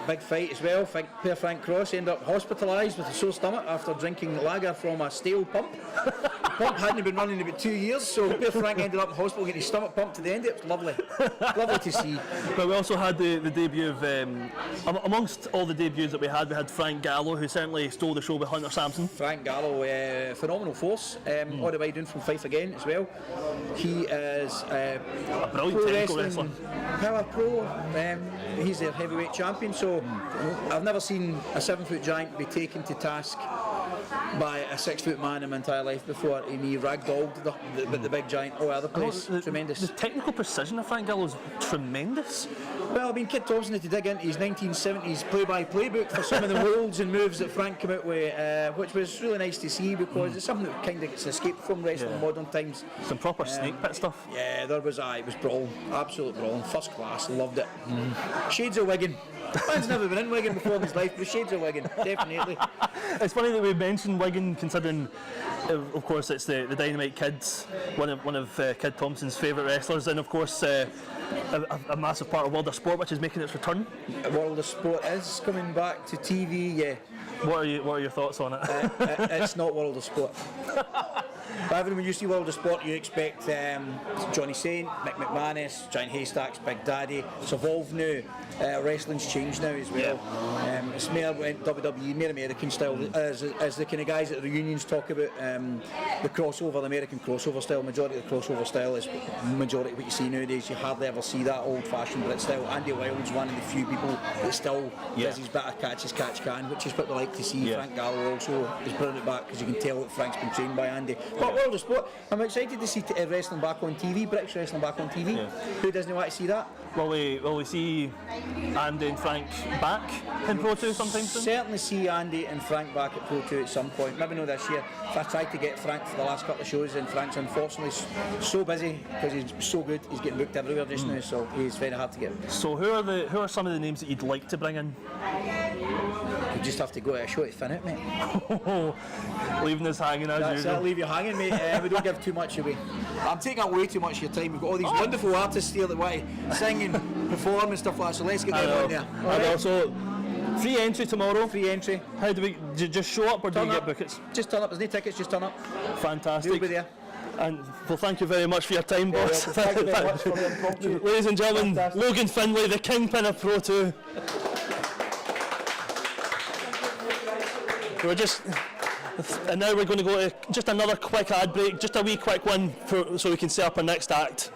Big fight as well. Pair Frank Cross ended up hospitalised with a sore stomach after drinking lager from a stale pump. The pump hadn't been running about 2 years, so Pair Frank ended up in hospital getting his stomach pumped to the end. It was lovely. Lovely to see. But we also had the debut of, amongst all the debuts that we had Frank Gallo, who certainly stole the show with Hunter Sampson. Frank Gallo, phenomenal force, all the way down from Fife again as well. He is A brilliant technical wrestler. Power Pro. He's their heavyweight champion, so I've never seen a 7-foot giant be taken to task by a 6-foot man in my entire life before, and he ragdolled the big giant all over the place. Tremendous. The technical precision of Frank Gallo is tremendous. Well, I mean, Kid Thompson had to dig into his 1970s play-by-play book for some of the molds and moves that Frank came out with, which was really nice to see, because it's something that kind of gets escaped from wrestling in modern times. Some proper snake pit stuff. Yeah, there was, it was brawling, absolute brawling, first class, loved it. Shades of Wigan. Man's never been in Wigan before in his life, but shades of Wigan, definitely. It's funny that we mentioned Wigan, considering, of course, it's the Dynamite Kids, one of Kid Thompson's favourite wrestlers, and of course a massive part of World of Sport, which is making its return. World of Sport is coming back to TV, yeah. What are your thoughts on it? It's not World of Sport. But everyone, when you see World of Sport, you expect Johnny Saint, Mick McManus, Giant Haystacks, Big Daddy. It's evolved now. Wrestling's changed now as well. It's more WWE, more American style, as the kind of guys at the reunions talk about the crossover, the American crossover style. Majority of the crossover style is majority of what you see nowadays. You hardly ever see that old-fashioned Brit style. Andy Wilde's one of the few people that still does his bit of catch as catch can, which is what we like to see. Frank Gallo also is bringing it back, because you can tell that Frank's been trained by Andy. But World of Sport, I'm excited to see wrestling back on TV, British wrestling back on TV. Who doesn't want to see that? Will we see Andy and Frank back in Pro 2 sometime soon? Certainly see Andy and Frank back at Pro 2 at some point. Maybe not this year. I tried to get Frank for the last couple of shows, and Frank's unfortunately so busy because he's so good. He's getting booked everywhere just now, so he's very hard to get. So who are some of the names that you'd like to bring in? You just have to go at a show to fin it, mate. Leaving us hanging as That's usual. it, leave you hanging, mate. We don't give too much away. I'm taking up way too much of your time. We've got all these wonderful artists here that want to sing and perform and stuff like that, so let's get them on there. All And right? also, free entry tomorrow. Free entry. How do we just show up, or do Turn we up. get buckets? Just turn up. There's no tickets, just turn up. Fantastic. We'll be there. And well, thank you very much for your time, boss. well, thank you very much for the impromptu. Ladies and gentlemen, Fantastic. Logan Finley, the kingpin of Pro 2. And now we're going to go to just another quick ad break, just a wee quick one, so we can set up our next act.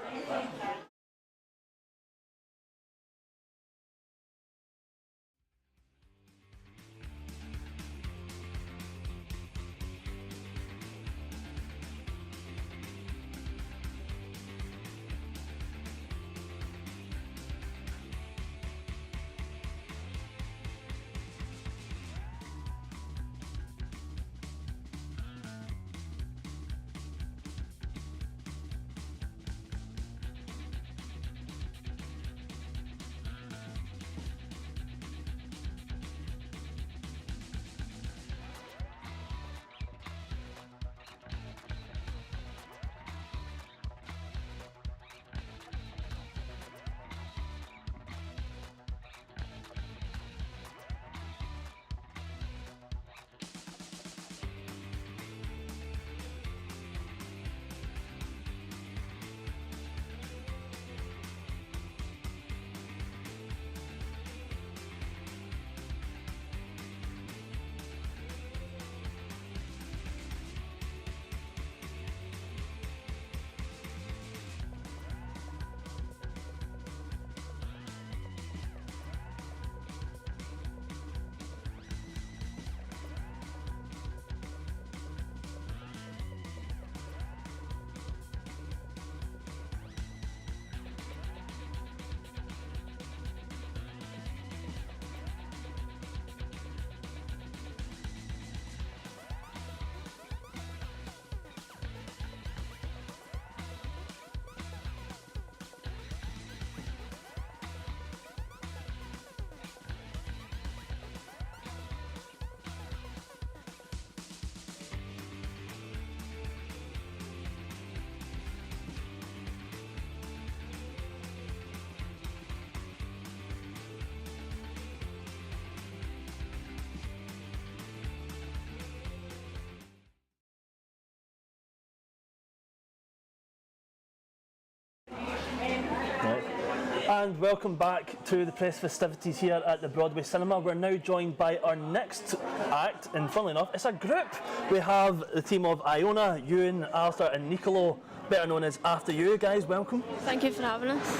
And welcome back to the press festivities here at the Broadway Cinema. We're now joined by our next act, and funnily enough, it's a group. We have the team of Iona, Ewan, Arthur and Nicolo, better known as After You. Guys, welcome. Thank you for having us.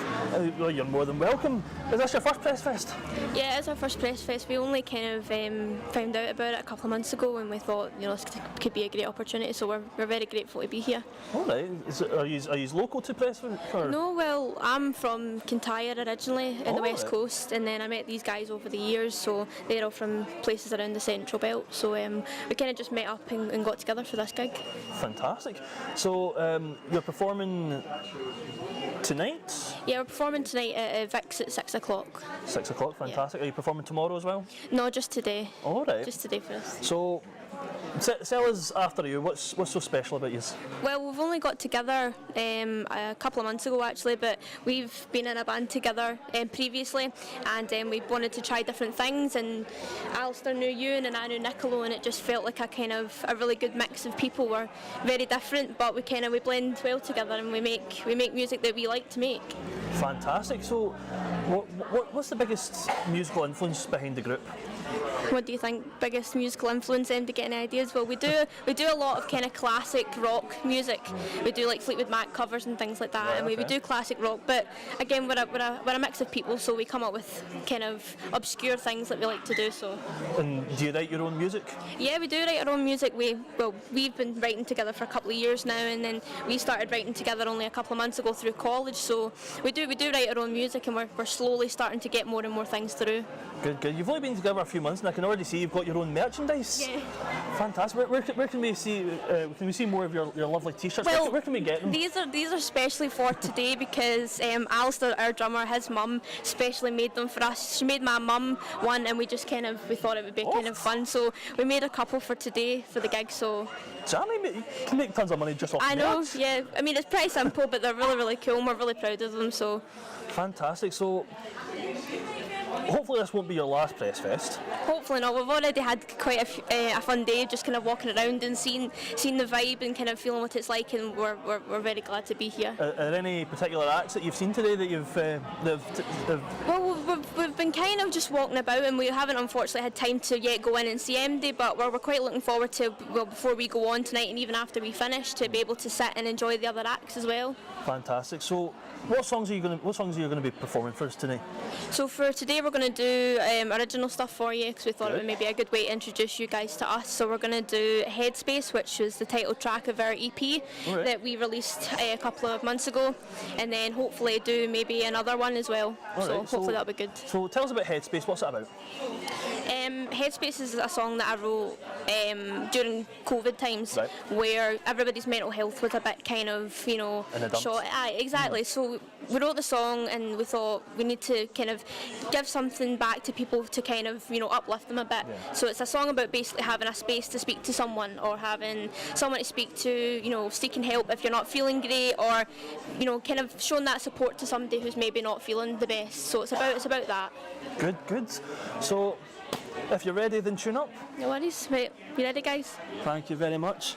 Well, you're more than welcome. Is this your first press fest? Yeah, it's our first press fest. We only kind of found out about it a couple of months ago, and we thought, you know, this could be a great opportunity. So we're very grateful to be here. All right. Are you local to Prestwick? No, well, I'm from Kintyre originally in the West Coast, and then I met these guys over the years. So they're all from places around the Central Belt. So we kind of just met up and got together for this gig. Fantastic. So you're performing tonight? Yeah, we're performing tonight at Vic's at 6 o'clock. 6 o'clock, fantastic. Yeah. Are you performing tomorrow as well? No, just today. All right. Just today for us. So, tell us After You, what's so special about you? Well, we've only got together a couple of months ago actually, but we've been in a band together previously, and we wanted to try different things, and Alistair knew Ewan and I knew Nicolo, and it just felt like a really good mix of people. We're very different, but we blend well together, and we make music that we like to make. Fantastic. So, what's the biggest musical influence behind the group? What do you think? Biggest musical influence? To get any ideas? Well, we do a lot of kind of classic rock music. We do like Fleetwood Mac covers and things like that, Right, and we do classic rock. But again, we're a mix of people, so we come up with kind of obscure things that we like to do. So. And do you write your own music? Yeah, we do write our own music. We've been writing together for a couple of years now, and then we started writing together only a couple of months ago through college. So we do write our own music, and we're slowly starting to get more and more things through. Good. You've only been together a few months, and I can already see you've got your own merchandise. Yeah. Fantastic. Where can we see? Can we see more of your lovely T-shirts? Well, where can we get them? These are specially for today because Alistair, our drummer, his mum specially made them for us. She made my mum one, and we thought it would be kind of fun. So we made a couple for today for the gig. So. Jamie, you can make tons of money just off I know. merch. Yeah. I mean, it's pretty simple, but they're really, really cool, and we're really proud of them. So. Fantastic. So. Hopefully this won't be your last press fest. Hopefully not. We've already had quite a fun day, just kind of walking around and seeing the vibe and kind of feeling what it's like, and we're very glad to be here. Are there any particular acts that you've seen today that you've? Well, we've been kind of just walking about, and we haven't unfortunately had time to yet go in and see MD, but we're quite looking forward to, before we go on tonight and even after we finish, to be able to sit and enjoy the other acts as well. Fantastic. So, what songs are you going to be performing for us tonight? So for today we're going to do original stuff for you, because we thought it would maybe a good way to introduce you guys to us. So we're going to do Headspace, which is the title track of our EP that we released a couple of months ago, and then hopefully do maybe another one as well. So hopefully that'll be good. So tell us about Headspace. What's it about? Headspace is a song that I wrote during COVID times, where everybody's mental health was a bit kind of, shot. Exactly. So we wrote the song, and we thought we need to kind of give something back to people to kind of, uplift them a bit. So it's a song about basically having a space to speak to someone, or having someone to speak to, seeking help if you're not feeling great, or, kind of showing that support to somebody who's maybe not feeling the best. So it's about that. Good. So, if you're ready, then tune up. No worries. Right, you ready, guys? Thank you very much.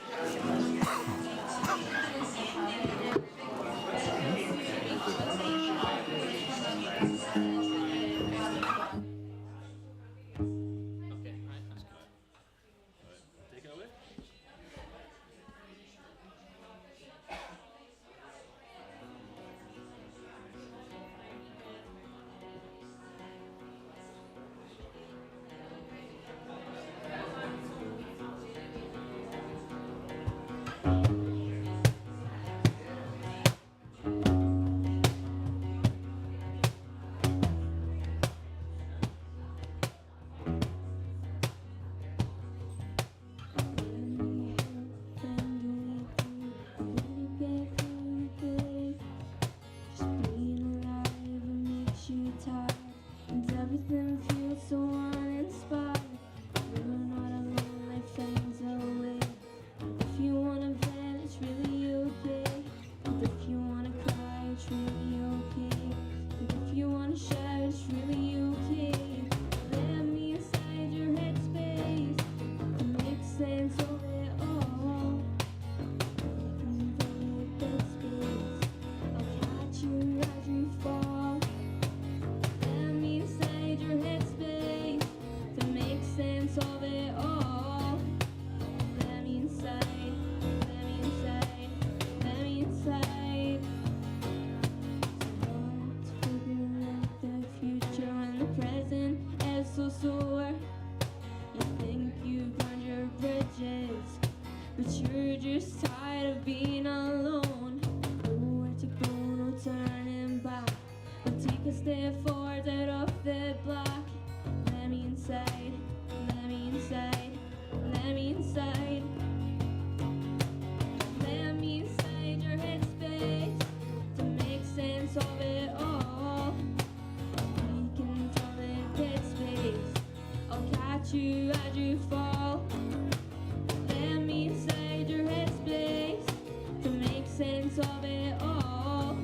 sense of it all.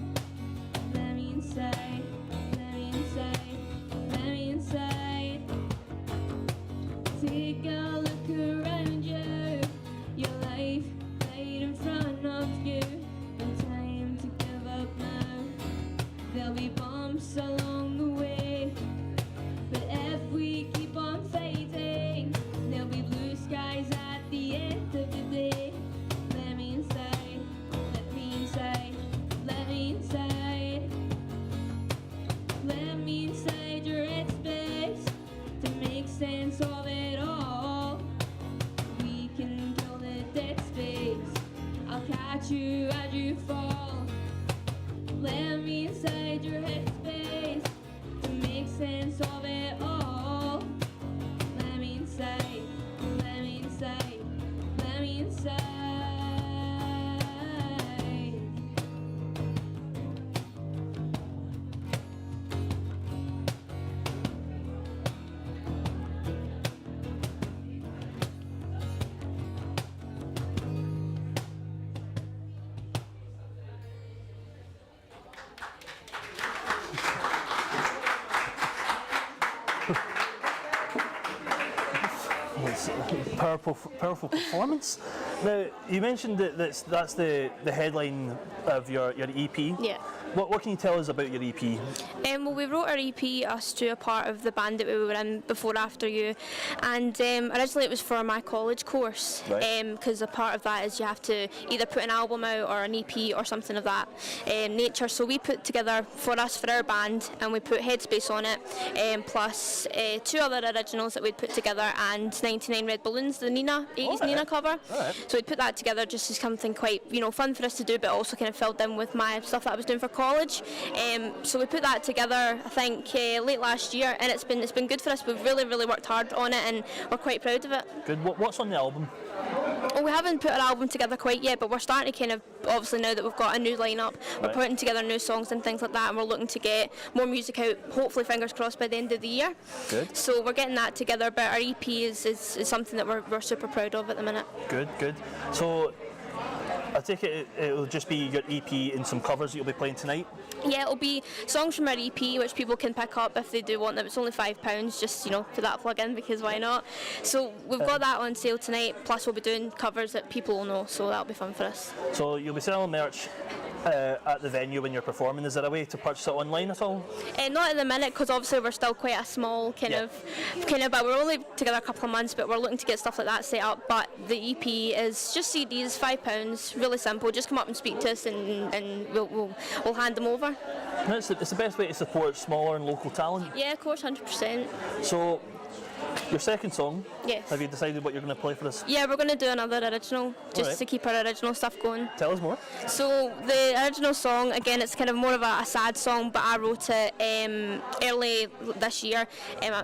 Let me inside, let me inside, let me inside. Take a look around you, your life laid in front of you. No time to give up now. There'll be bumps along the way, but if we keep on fighting, there'll be blue skies at the end of the day. Let me inside, let me inside, let me inside. Let me inside your headspace to make sense of it all. We can kill the dead space. I'll catch you as you fall. Let me inside your headspace to make sense of it all. Let me inside, let me inside, let me inside. It's a powerful performance. Now, you mentioned that that's the headline of your EP. Yeah. What can you tell us about your EP? Well, we wrote our EP, us two, a part of the band that we were in before After You, and originally it was for my college course, because a part of that is you have to either put an album out or an EP or something of that nature. So we put together for our band, and we put Headspace on it, plus two other originals that we'd put together, and 99 Red Balloons, the 80s Nina cover. So we'd put that together just as something quite fun for us to do, but also kind of filled in with my stuff that I was doing for college. So we put that together, I think, late last year, and it's been good for us. We've really worked hard on it, and we're quite proud of it. Good. What's on the album? Well, we haven't put our album together quite yet, but we're starting to kind of, obviously now that we've got a new lineup, we're putting together new songs and things like that, and we're looking to get more music out, hopefully, fingers crossed, by the end of the year. Good. So we're getting that together, but our EP is something that we're super proud of at the minute. Good. So I take it'll just be your EP and some covers that you'll be playing tonight? Yeah, it'll be songs from our EP, which people can pick up if they do want them. It's only £5, just, put that plug in, because why not? So we've got that on sale tonight, plus we'll be doing covers that people will know, so that'll be fun for us. So you'll be selling merch at the venue when you're performing. Is there a way to purchase it online at all? Not at the minute, because obviously we're still quite a small kind of, but we're only together a couple of months, but we're looking to get stuff like that set up. But the EP is just CDs, £5, really simple. Just come up and speak to us, and we'll hand them over. It's the best way to support smaller and local talent. Yeah, of course, 100%. So, your second song, yes. Have you decided what you're going to play for us? Yeah, we're going to do another original, just to keep our original stuff going. Tell us more. So the original song, again, it's kind of more of a sad song, but I wrote it early this year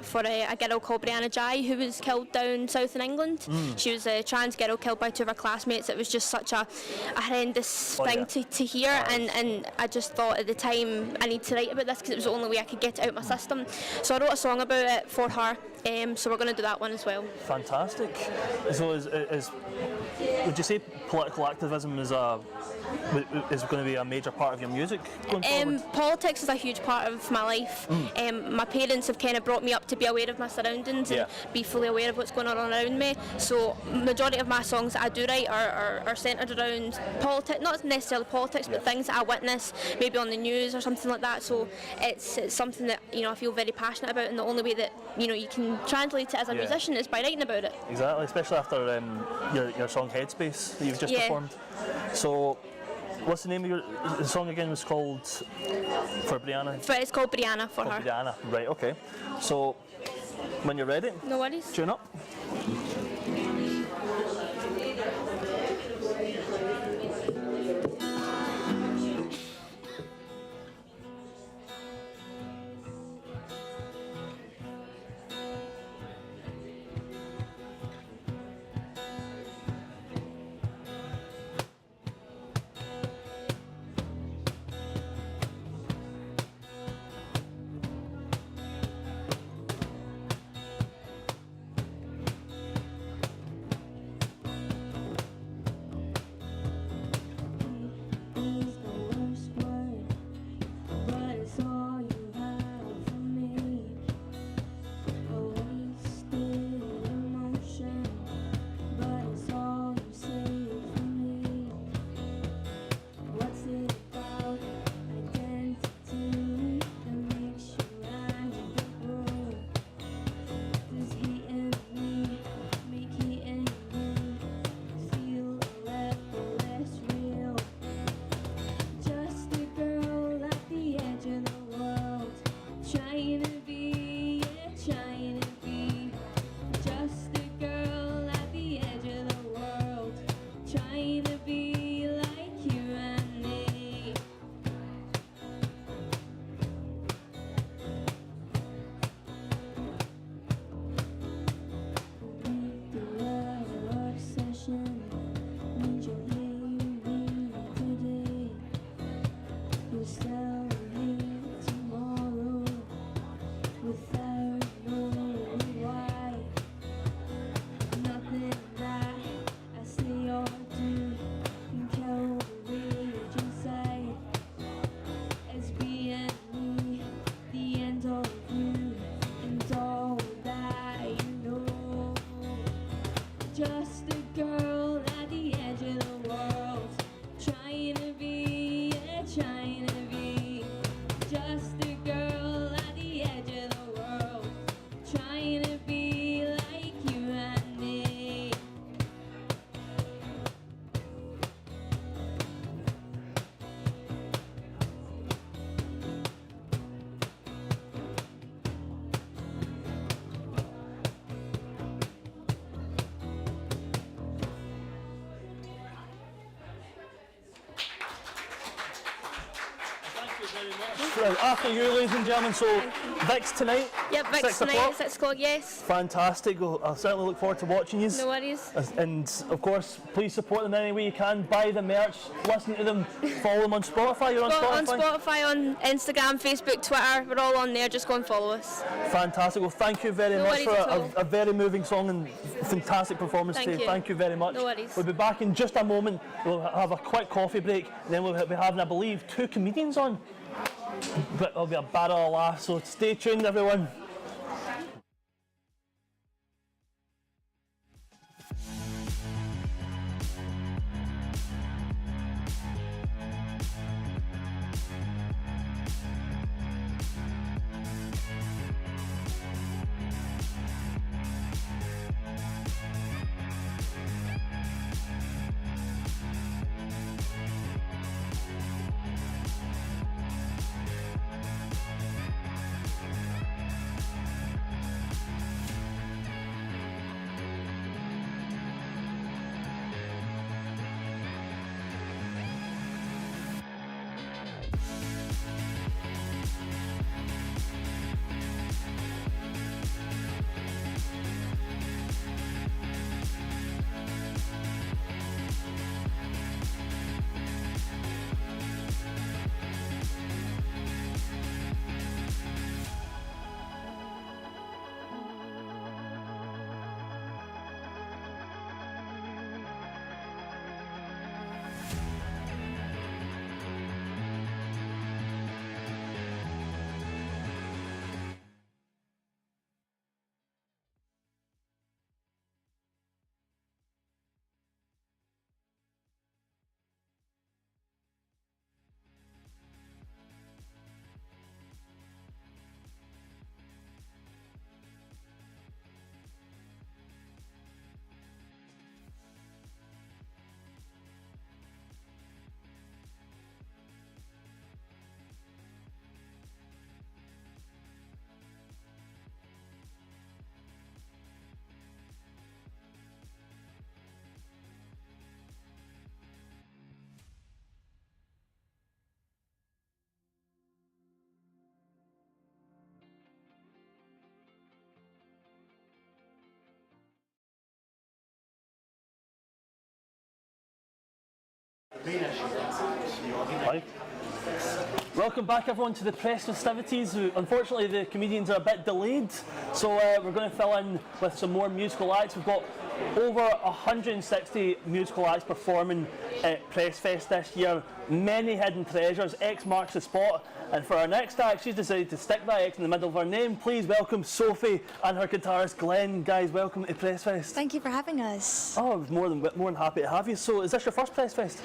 for a girl called Brianna Jai, who was killed down south in England. She was a trans girl killed by two of her classmates. It was just such a horrendous thing to hear, and I just thought at the time I need to write about this because it was the only way I could get it out of my system. So I wrote a song about it for her. So we're going to do that one as well. Fantastic. So would you say political activism is going to be a major part of your music going forward? Politics is a huge part of my life. My parents have kind of brought me up to be aware of my surroundings and be fully aware of what's going on around me. So majority of my songs that I do write are centred around politics, not necessarily politics, but things that I witness, maybe on the news or something like that. So it's something that I feel very passionate about, and the only way that you can translate it as a musician is by writing about it. Exactly, especially after your song Headspace that you've just performed. So what's the name of the song again? Was called for Brianna? It's called Brianna for her. Brianna, right, okay. So when you're ready, no worries. Tune up. trying to be just a girl at the edge of the world, trying to be like you and me. After you, ladies and gentlemen, so Vic's tonight? Yep, Vic's 6 tonight o'clock? at 6 o'clock, yes. Fantastic. Well, I'll certainly look forward to watching you. No worries. And of course, please support them any way you can. Buy the merch, listen to them, follow them on Spotify. You're on Spotify? On Spotify, on Instagram, Facebook, Twitter, we're all on there, just go and follow us. Fantastic. Well, thank you very No much worries for at all. a very moving song and fantastic performance Thank today. you. Thank you very much. No worries. We'll be back in just a moment. We'll have a quick coffee break, and then we'll be having, I believe, 2 comedians on. But it'll be a barrel of laughs, so stay tuned, everyone. Hi. Welcome back everyone to the press festivities. Unfortunately the comedians are a bit delayed, so we're going to fill in with some more musical acts. We've got over 160 musical acts performing at PressFest this year. Many hidden treasures. X marks the spot. And for our next act, she's decided to stick that X in the middle of her name. Please welcome Sophie and her guitarist Glenn. Guys, welcome to PressFest. Thank you for having us. Oh, I was more than happy to have you. So, is this your first PressFest?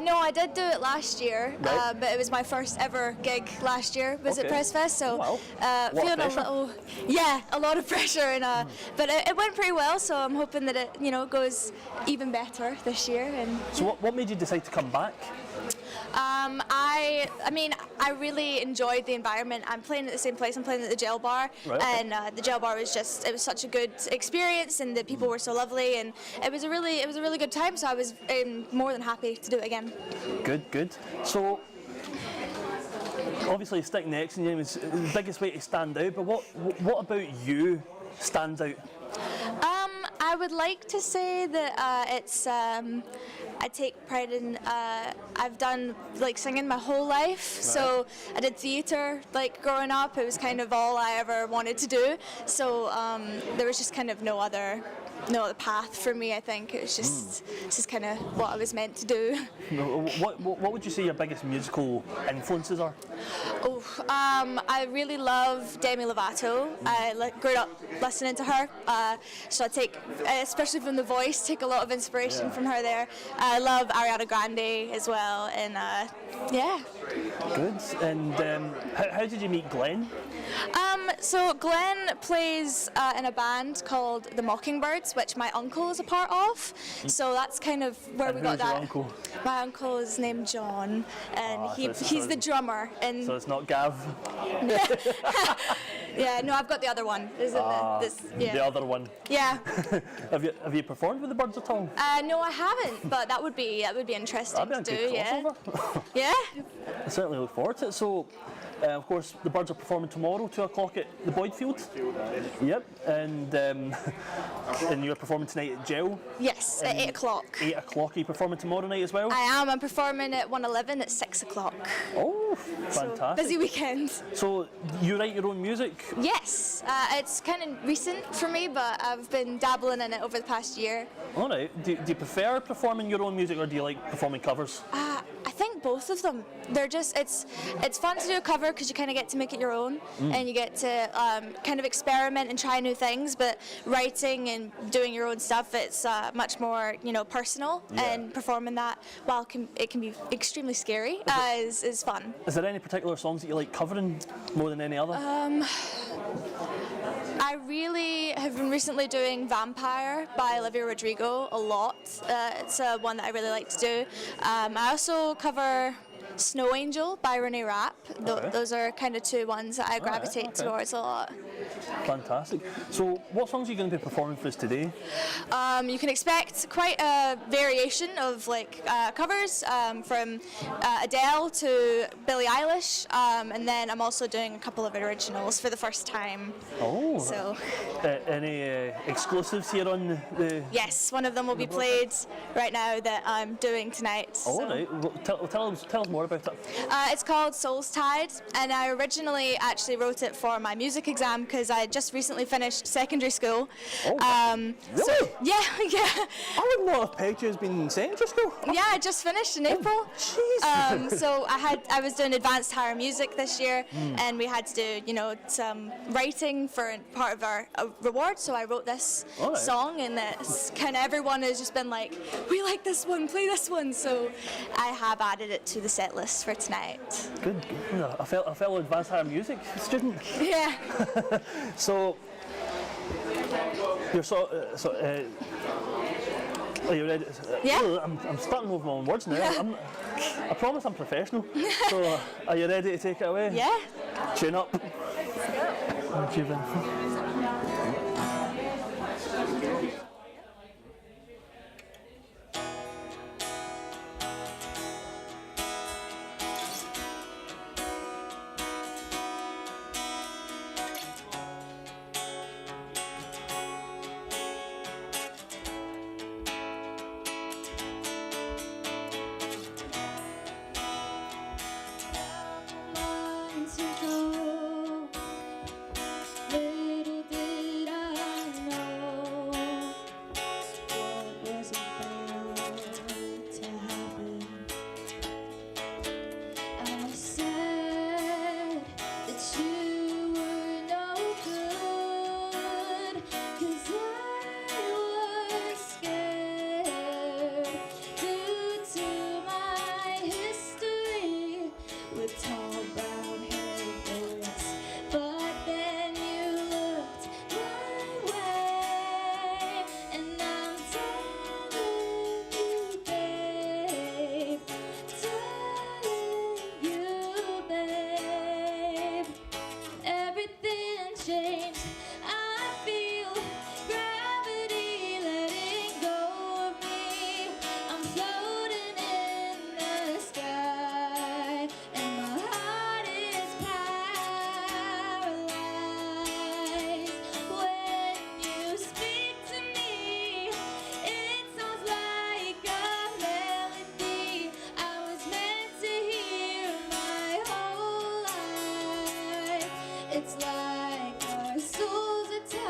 No, I did do it last year, Right. but it was my first ever gig last year. Was Okay. at PressFest, so Wow. Lot of feeling a pressure. little, yeah, a lot of pressure, and but it went pretty well. So I'm hoping that it, goes even better this year. And So, what made you decide to come back? I really enjoyed the environment. I'm playing at the same place. I'm playing at the Jail Bar, Right, okay. and the Jail Bar was it was such a good experience, and the people were so lovely, and it was a really good time. So I was more than happy to do it again. Good. So, obviously, sticking the X in your name is the biggest way to stand out. But what about you stands out? I would like to say that it's. I take pride in. I've done singing my whole life, so I did theatre growing up. It was kind of all I ever wanted to do. So there was just kind of no other the path for me. I think it was just this is kind of what I was meant to do. What would you say your biggest musical influences are? I really love Demi Lovato. I grew up listening to her, so I take, especially from the voice, take a lot of inspiration from her there. I love Ariana Grande as well, and yeah. Good. And how did you meet Glenn? So Glenn plays in a band called the Mockingbirds, which my uncle is a part of. So that's kind of where we got that. Your uncle? My uncle is named John, and he's the drummer. And so it's not Gav. Yeah, no, I've got the other one. The other one. Yeah. Have you performed with the Birds at all? No, I haven't, but that would be interesting That'd be to a do. good Yeah. crossover. Yeah. I certainly look forward to it. So, of course, the Birds are performing tomorrow, 2 o'clock at the Boyd Field. Yep, and you're performing tonight at Gel. Yes, at 8 o'clock. 8 o'clock. Are you performing tomorrow night as well? I am. I'm performing at 111 at 6 o'clock. Oh, fantastic. So, busy weekend. So, you write your own music? Yes, it's kind of recent for me, but I've been dabbling in it over the past year. All right. Do you prefer performing your own music, or do you like performing covers? I think both of them. They're just it's fun to do a cover because you kind of get to make it your own, and you get to kind of experiment and try new things. But writing and doing your own stuff, it's much more personal, and performing that, while it can be extremely scary, is fun. Is there any particular songs that you like covering more than any other? I really have been recently doing Vampire by Olivia Rodrigo a lot. It's one that I really like to do. I also cover Snow Angel by Renee Rapp. Those are kind of two ones that I gravitate towards a lot. Fantastic. So, what songs are you going to be performing for us today? You can expect quite a variation of covers from Adele to Billie Eilish, and then I'm also doing a couple of originals for the first time. Oh. So. Any exclusives here on the? Yes, one of them will be played right now that I'm doing tonight. All right. Well, tell us more about it. It's called Soul's Tide, and I originally actually wrote it for my music exam because I just recently finished secondary school. Oh, really? So, yeah. I would not have pegged you as being in secondary school. Yeah, I just finished in April. Jeez. So I was doing advanced higher music this year, and we had to do some writing for part of our reward. So I wrote this song, and it's kind of everyone has just been like, we like this one, play this one. So I have added it to the set list for tonight. Good. A fellow advanced higher music student. Yeah. So you're are you ready? Yeah. I'm starting over my own words now. I promise I'm professional. So are you ready to take it away? Yeah. Tune up. It's like our souls are tied.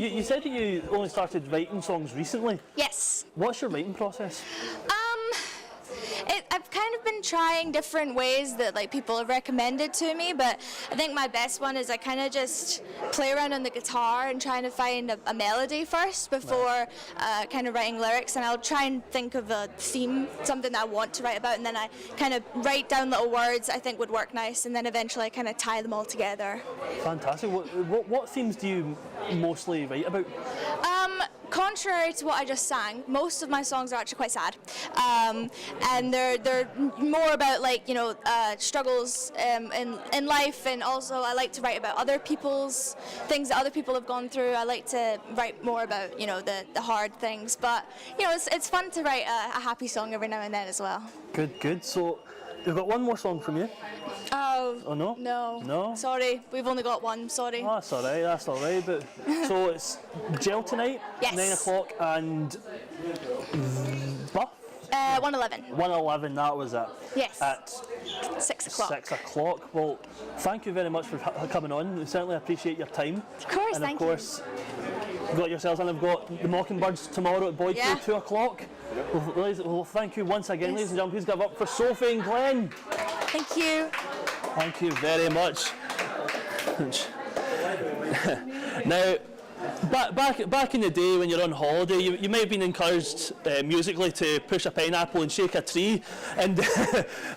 You said that you only started writing songs recently. Yes. What's your writing process? I've kind of been trying different ways that like people have recommended to me, but I think my best one is I kind of just play around on the guitar and trying to find a melody first before kind of writing lyrics, and I'll try and think of a theme, something that I want to write about, and then I kind of write down little words I think would work nice, and then eventually I kind of tie them all together. Fantastic. What themes do you mostly write about? Contrary to what I just sang, most of my songs are actually quite sad, and they're more about like struggles in life, and also I like to write about other people's things that other people have gone through. I like to write more about the hard things, but it's fun to write a happy song every now and then as well. Good. So we've got one more song from you. Oh no? No. Sorry, we've only got one. Sorry. Oh, that's all right. But so it's Gel tonight, Yes. 9 o'clock, and Buff? 111. 111, that was it. Yes. At 6 o'clock. 6 o'clock. Well, thank you very much for coming on. We certainly appreciate your time. Of course, and thank of course, you've got yourselves, and I've got the Mockingbirds tomorrow at Boyd Yeah. 2 o'clock. Well, thank you once again, ladies and gentlemen. Please give up for Sophie and Glenn. Thank you. Thank you very much. Now, back in the day when you're on holiday, you may have been encouraged musically to push a pineapple and shake a tree, and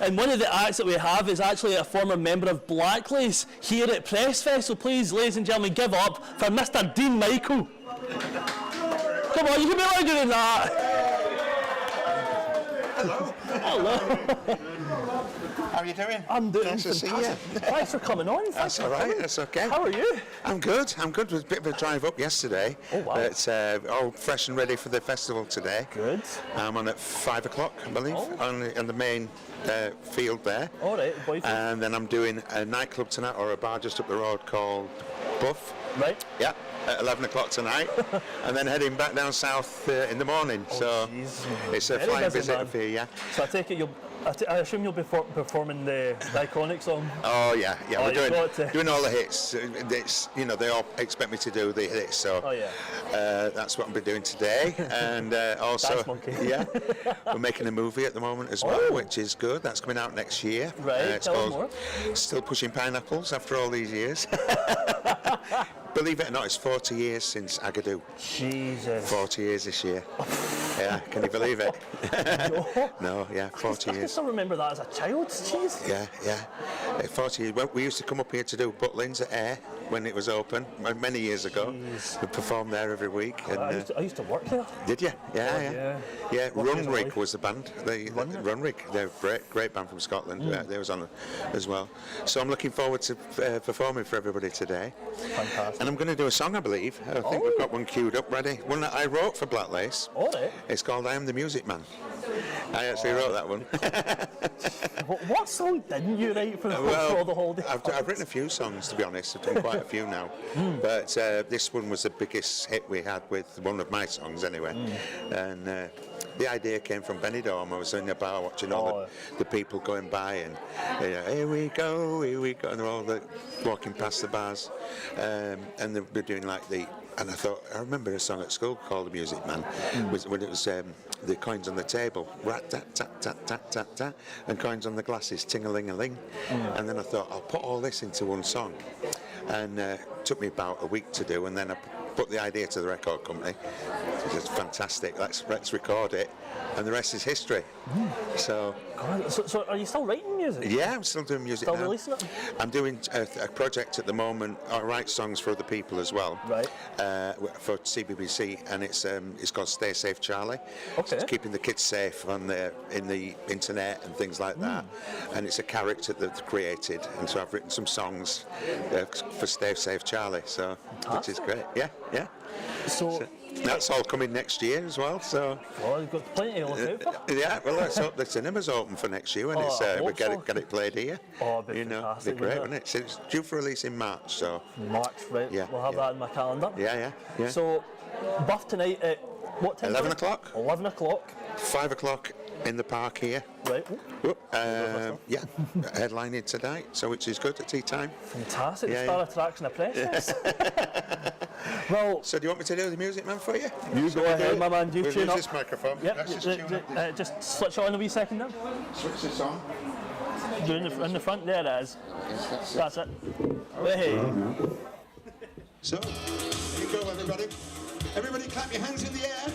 and one of the acts that we have is actually a former member of Blacklace here at PrestFest. So please, ladies and gentlemen, give up for Mr. Dean Michael. Come on, you can be louder than that. Hello. How are you doing? I'm doing nice to see you. Thanks for coming on. That's all right. That's okay. How are you? I'm good. It was a bit of a drive up yesterday. Oh, wow. But all fresh and ready for the festival today. Good. I'm on at 5 o'clock, I believe, on the main field there. All right, boyfriend. And then I'm doing a nightclub tonight, or a bar just up the road called Buff. Right. Yeah, at 11 o'clock tonight. And then heading back down south in the morning. So geez. it's a Very flying busy, visit man. for you, yeah. So I take it I assume you'll be performing the iconic song. Oh yeah, Oh, we're doing all the hits. It's, they all expect me to do the hits, so that's what I'll be doing today. And also, Dance Monkey. yeah, we're making a movie at the moment as well, which is good. That's coming out next year. Right, It's tell us called Still Pushing Pineapples after all these years. Believe it or not, it's 40 years since Agadoo. Jesus. 40 years this year. Yeah, can you believe it? No, yeah, 40 I can years. still remember that as a child. Jeez. Yeah. 40 years. Well, we used to come up here to do Butlins at Air when it was open many years ago. Jeez. We performed there every week. And, I used to work there. did you? Yeah. Lucky Runrig life. was the band. Runrig, they're a great band from Scotland. They was on as well. So I'm looking forward to performing for everybody today. Fantastic. And I'm going to do a song, I believe. I think we've got one queued up ready. One that I wrote for Blacklace. All right. It's called I Am the Music Man. I actually wrote that one. What song didn't you write for Well, the holiday? I've written a few songs, to be honest. I've done quite a few now. But this one was the biggest hit we had with one of my songs, anyway. And the idea came from Benidorm. I was in a bar watching all the people going by, and here we go, and they're all walking past the bars. And they're doing like and I remember a song at school called The Music Man, when it was the coins on the table, rat tat tat tat tat tat tat, and coins on the glasses, ting-a-ling-a-ling. And then I thought, I'll put all this into one song. And it took me about a week to do, and then I put the idea to the record company. It's fantastic, let's record it, and the rest is history. So are you still writing music? yeah, I'm still doing music Still now. releasing it? I'm doing a project at the moment. I write songs for other people as well. Right. For CBBC, and it's called Stay Safe Charlie. Okay. So it's keeping the kids safe in the internet and things like that. And it's a character that they've created, and so I've written some songs for Stay Safe Charlie. So which is great. Yeah. So that's all coming next year as well. So you've got plenty to look out for. yeah, well, let's hope the cinema's open for next year when I we hope get so. it played here. Oh, it'd be it'd fantastic, be great, wouldn't wouldn't it? So it's due for release in March. So March, right? Yeah, We'll have that in my calendar. yeah. So Buff tonight at what time? 11 o'clock. 11 o'clock. 5 o'clock in the park here. Right. Yeah, headlining tonight, so which is good at tea time. Fantastic. Yeah, Star attraction of PrestFest. Well, So do you want me to do the music man for you? you go ahead, my man. You We'll tune use up. this microphone. Yep, Let's just tune up. just switch on a wee second now. Switch this on. In the front, there it is. That's it. Hey. So, here you go, everybody. Everybody clap your hands in the air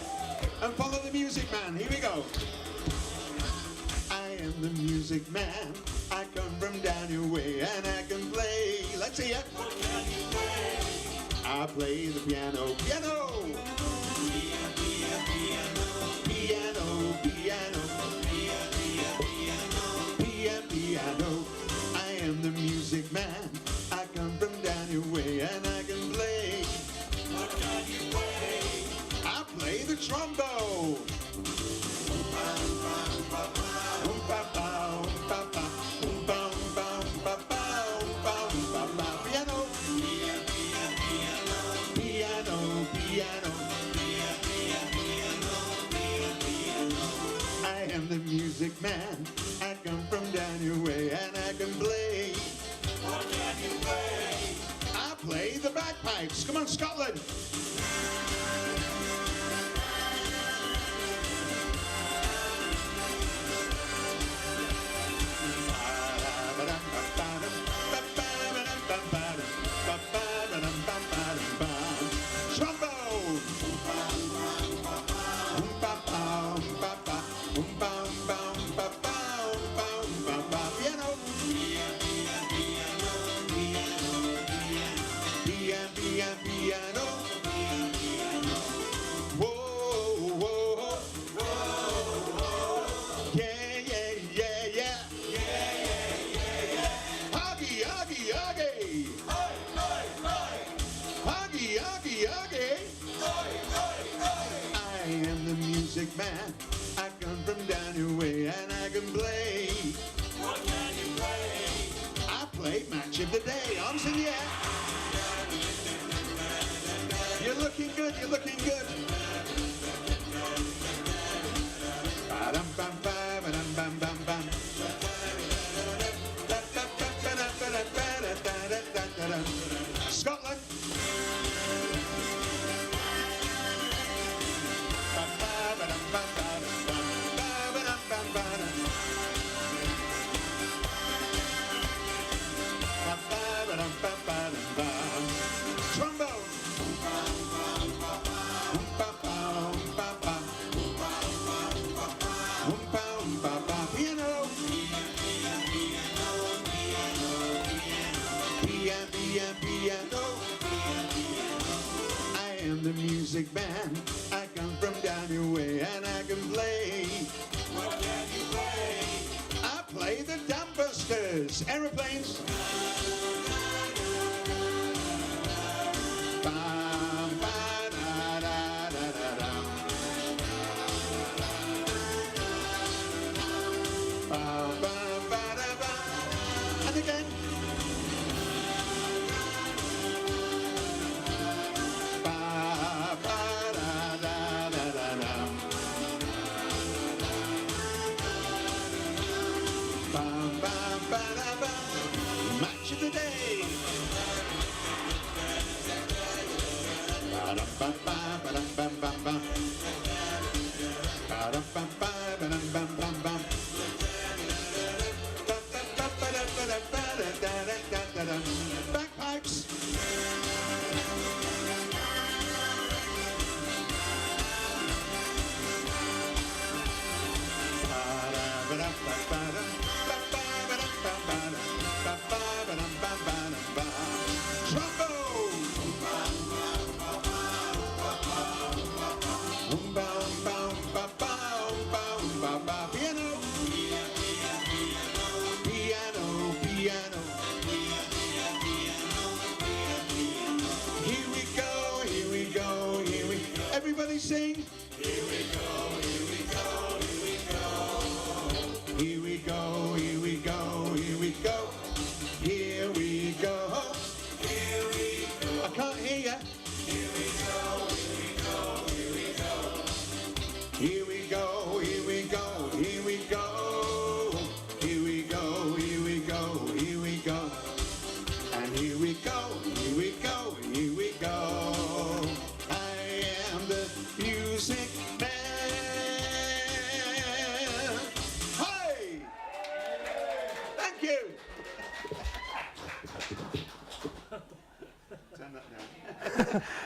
and follow the music man. Here we go. I am the music man. I come from down your way and I can play. Let's see it. What can you play? I play the piano. Piano! Piano, piano. Piano. I am the music man. I come from down your way and I can play. What can you play? I play the trombone. Piano. Piano. I am the music man. I come from down your way and I can play. What can you play? I play the bagpipes. Come on, Scotland. Trombone. Piano. Piano. Whoa, whoa, whoa. Yeah. Huggy. Huggy. I am the music man. I come from down your way and I can play. What can you play? I play Match of the Day. Arms in the air. You're looking good. Scotland. Trombone. Piano. Piano. I am the music man. I come from down your way and I can play. What can you play? I play the Dumbusters. Aeroplanes. Bam, ba, da, da, da, da, da. Bam, bam, ba, da, ba. And again. Ba, ba, da, da, da, da, da. Bam, bam, ba, da, ba. Match of the day. Ba-dum-bum-bum-bum-bum. Ba-dum-bum-bum-bum-bum-bum. Ba-ba-ba-ba-da-ba-da-da-da-da-da-da. Bagpipes. Trombone. Piano.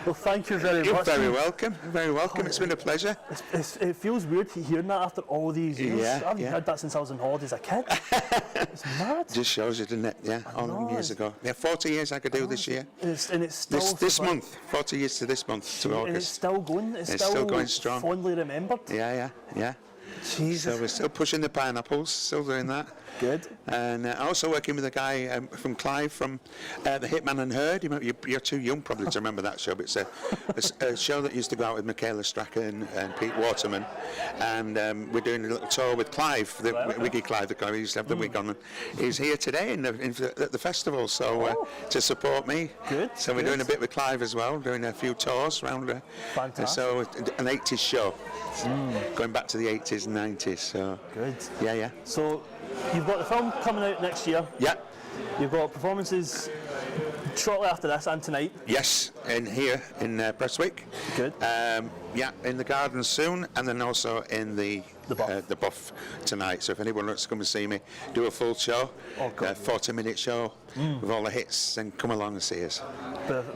Well, thank you very You're much. very welcome. Very welcome. It's been a pleasure. It feels weird hearing that after all these years. Yeah, I haven't heard that since I was on holiday as a kid. It's mad. Just shows you, doesn't it? Yeah, all them years ago. Yeah, 40 years I could do this year. And it's still This month, 40 years to this month, to and it's August. still going. It's still going strong. Fondly remembered. Yeah. Jesus. So we're still pushing the pineapples, still doing that. Good. And also working with a guy from Clive from The Hitman and Herd. You're too young probably to remember that show, but it's a show that used to go out with Michaela Strachan and Pete Waterman. And we're doing a little tour with Clive, Wiggy Clive, the guy who used to have the wig on. And he's here today at the festival, so to support me. Good. So we're doing a bit with Clive as well, doing a few tours around. Fantastic. So an 80s show, going back to the 80s and 90s. So Good. Yeah. So you've got the film coming out next year. Yeah. You've got performances shortly after this and tonight. Yes, in here in Prestwick. Good. In the garden soon, and then also in the Buff tonight. So if anyone wants to come and see me, do a full show, 40-minute show with all the hits, then come along and see us.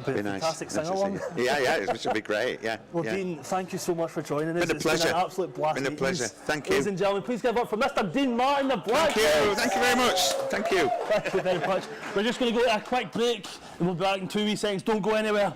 Be nice. Fantastic Nice sing-along. Yeah, it should be great. Yeah. Well, yeah. Dean, thank you so much for joining us. Been a pleasure. It's been an absolute blast. Been a pleasure. Thank you. Ladies and gentlemen, please give it up for Mr. Dean Martin, the Blackjack. Thank you very much. Thank you. Thank you very much. We're just going to go to a quick break and we'll be back in 2 wee seconds. Don't go anywhere.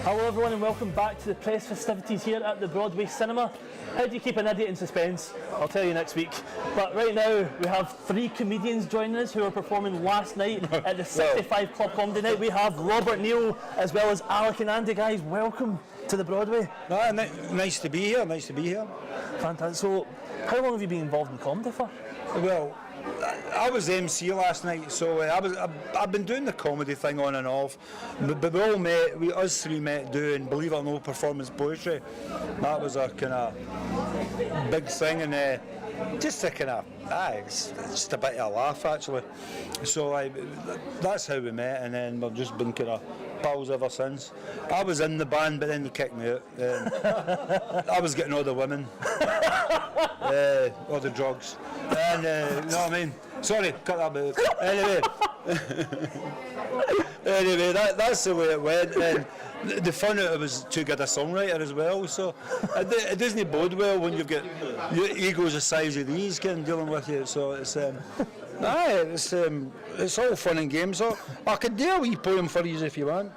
Hello everyone and welcome back to the press festivities here at the Broadway Cinema. How do you keep an idiot in suspense? I'll tell you next week. But right now we have 3 comedians joining us who were performing last night at the 65 Club Comedy Night. We have Robert Neal as well as Alec and Andy. Guys, welcome to the Broadway. Nice to be here, Fantastic. So, how long have you been involved in comedy for? Well, I was the MC last night, so I've been doing the comedy thing on and off. But we all met, us 3 met doing, believe it or not, performance poetry. That was a kind of big thing, and just a kind of, it's just a bit of a laugh actually. So that's how we met, and then we've just been kind of pals ever since. I was in the band, but then they kicked me out. I was getting all the women, all the drugs, and you know what I mean? Sorry, cut that bit. Anyway, that's the way it went. And the fun of it was too good a songwriter as well, so it doesn't bode well when you've got your egos the size of these kind of dealing with you. So it's it's all fun and games. So I could do a wee poem for you if you want.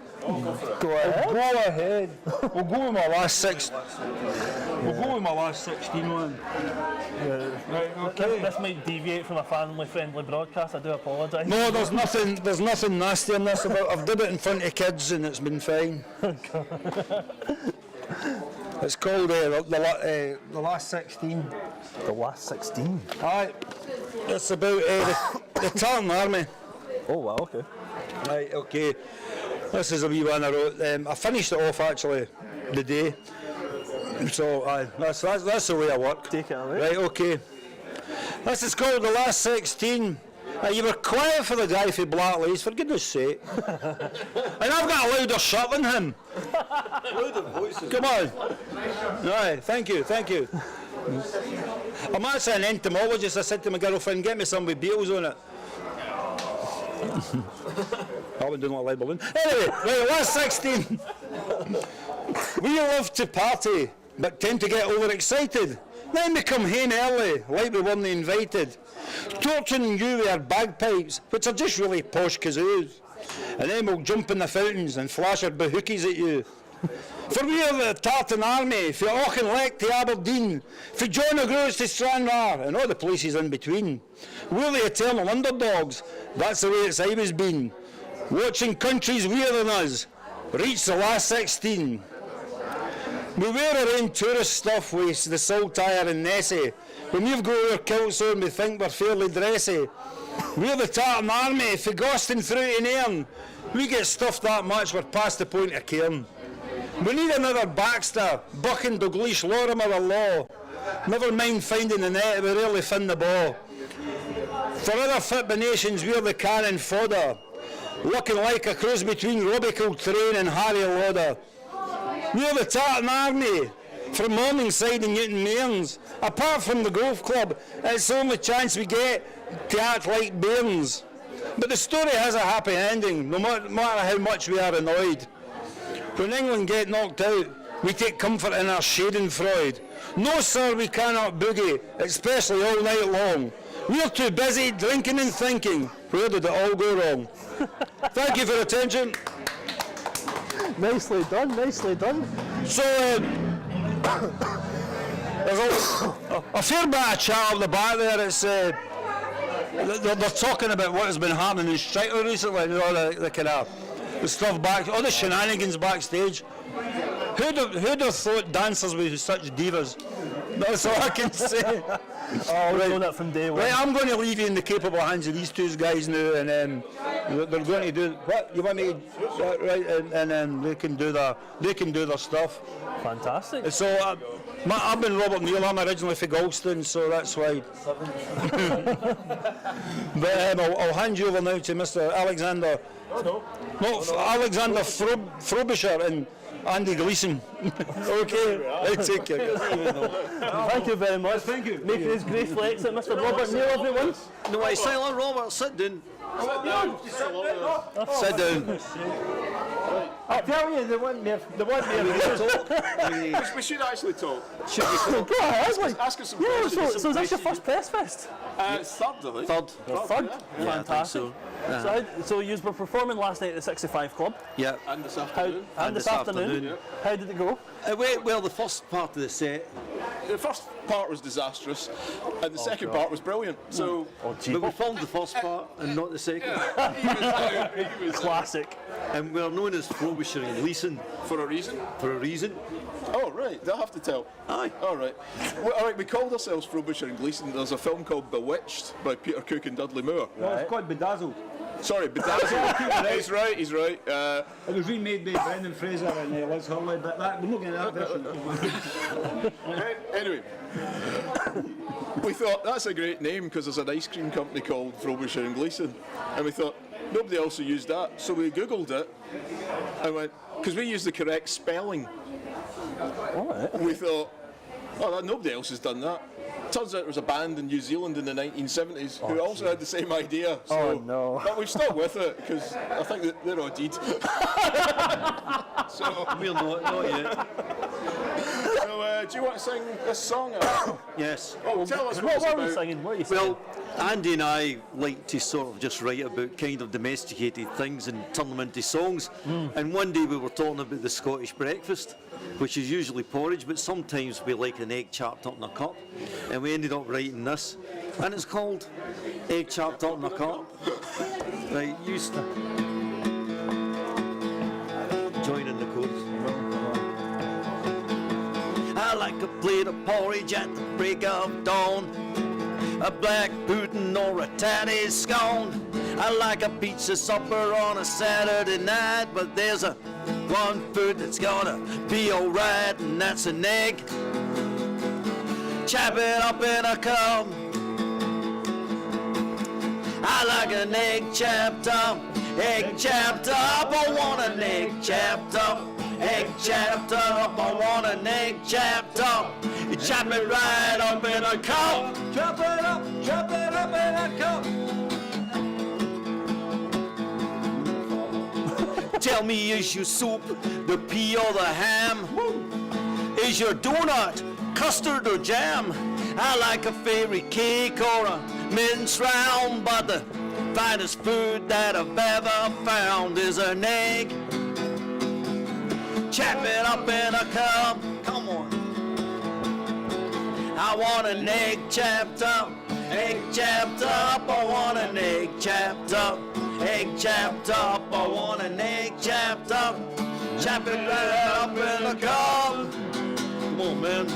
Go ahead. We'll go with my last 16 one. Right, okay. This might deviate from a family-friendly broadcast. I do apologise. No, there's nothing nasty in this about. I've did it in front of kids and it's been fine. It's called the last 16. The last 16. Aye. It's about the Tartan Army. Oh wow. Okay. Right. Okay. This is a wee one I wrote. I finished it off actually the day. So that's the way I work. Take it away. Right, okay. This is called The Last 16. You were quiet for the guy for Black Lace, for goodness sake. And I've got a louder shot than him. Louder voices. Come on. Right, thank you. I'm actually an entomologist. I said to my girlfriend, get me some with beetles on it. I wouldn't do like light balloon. Anyway, right, last 16. We love to party, but tend to get overexcited. Then we come home early, like we weren't invited. Torturing you with our bagpipes, which are just really posh kazoos. And then we'll jump in the fountains and flash our bahookies at you. For we are the Tartan Army, from Auchinleck to Aberdeen, from John O'Groats to Stranraer, and all the places in between. We're the eternal underdogs, that's the way it's always been. Watching countries weirder than us, reach the last 16. We wear our own tourist stuff with the Saltire and Nessie. When we've got our kilts on, we think we're fairly dressy. We're the Tartan Army, from Goston through to Nairn. We get stuffed that much, we're past the point of cairn. We need another Baxter, Buchan, Dalgleish, Lorimer or Law. Never mind finding the net, we rarely find the ball. For other football nations, we're the cannon fodder, looking like a cruise between Robbie Coltrane and Harry Lauder. We're the Tartan Army, from Morningside and Newton Mearns. Apart from the golf club, it's the only chance we get to act like bairns. But the story has a happy ending, no matter how much we are annoyed. When England get knocked out, we take comfort in our Schadenfreude. No sir, we cannot boogie, especially all night long. We're too busy drinking and thinking, where did it all go wrong? Thank you for your attention. Nicely done. So, there's a fair bit of chat up the back there. It's, they're talking about what has been happening in Striker recently, and all the kind of the stuff back, all the shenanigans backstage. Who'd have thought dancers were such divas? That's all I can say. Oh, we've known that from day one. Right, I'm going to leave you in the capable hands of these 2 guys now, and they're going to do what you want me to, right, and then they can do their stuff. Fantastic. So I've been Robert Neal. I'm originally from Galston, so that's why. But I'll hand you over now to Mr. Alexander. No, Alexander Frobisher and Andy Gleeson. Okay, I take care. Thank you very much. Thank you. Making his graceful exit, Mr. Robert Neal, everyone. No, I say, Robert, sit down. Sit down. I tell you, they want me We should actually talk. Should we talk? Go ahead, Ask us some yeah, questions. so is this your first PrestFest? Third, I think. Third. Third? Yeah, Fantastic. So you were performing last night at the 65 Club. Yeah. And this afternoon. And this afternoon. Yeah. How did it go? Well, the first part of the set, The first part was disastrous, and the second part was brilliant. So, but we filmed the first part and not the second. he was Classic. And we're known as Frobisher and Gleeson for a reason. for a reason. Oh, right. Do I have to tell? Aye. All right. Well, all right. We called ourselves Frobisher and Gleeson. There's a film called Bewitched by Peter Cook and Dudley Moore. No, it's called Bedazzled. Sorry, Bedazzled. He's right. He's right. It was remade by Brendan Fraser and Liz Hurley, but we're not getting that version. Anyway, we thought that's a great name because there's an ice cream company called Frobisher and Gleeson, and we thought nobody else will use that, so we googled it and went because we used the correct spelling. We thought, oh, nobody else has done that. Turns out there was a band in New Zealand in the 1970s who also had the same idea. So, no. But we've stuck with it because I think that they're all deed. So We're not yet. So, do you want to sing this song? Yes. Oh, tell us What it's are we about. singing? What are you singing? Well, Andy and I like to sort of just write about kind of domesticated things and turn them into songs. And one day we were talking about the Scottish breakfast, which is usually porridge, but sometimes we like an egg chopped up in a cup. And we ended up writing this, and it's called Egg Chopped Up in a Cup. Right, used to join in the chorus. I like a plate of porridge at the break of dawn, a black pudding or a tatty scone. I like a pizza supper on a Saturday night, but there's a one food that's gonna be alright, and that's an egg. Chop it up in a cup. I like an egg chopped up, egg chopped up. I want an egg chopped up, egg chopped up. I want an egg chopped up. You chop it right up in a cup. Chop it up in a cup. Tell me, is your soup the pea or the ham? Is your donut custard or jam? I like a fairy cake or a mince round, but the finest food that I've ever found is an egg. Chop it up in a cup. Come on. I want an egg chopped up, egg chopped up. I want an egg chopped up, egg chopped up. I want an egg chopped up. Chop it right up in a cup. Come on, man.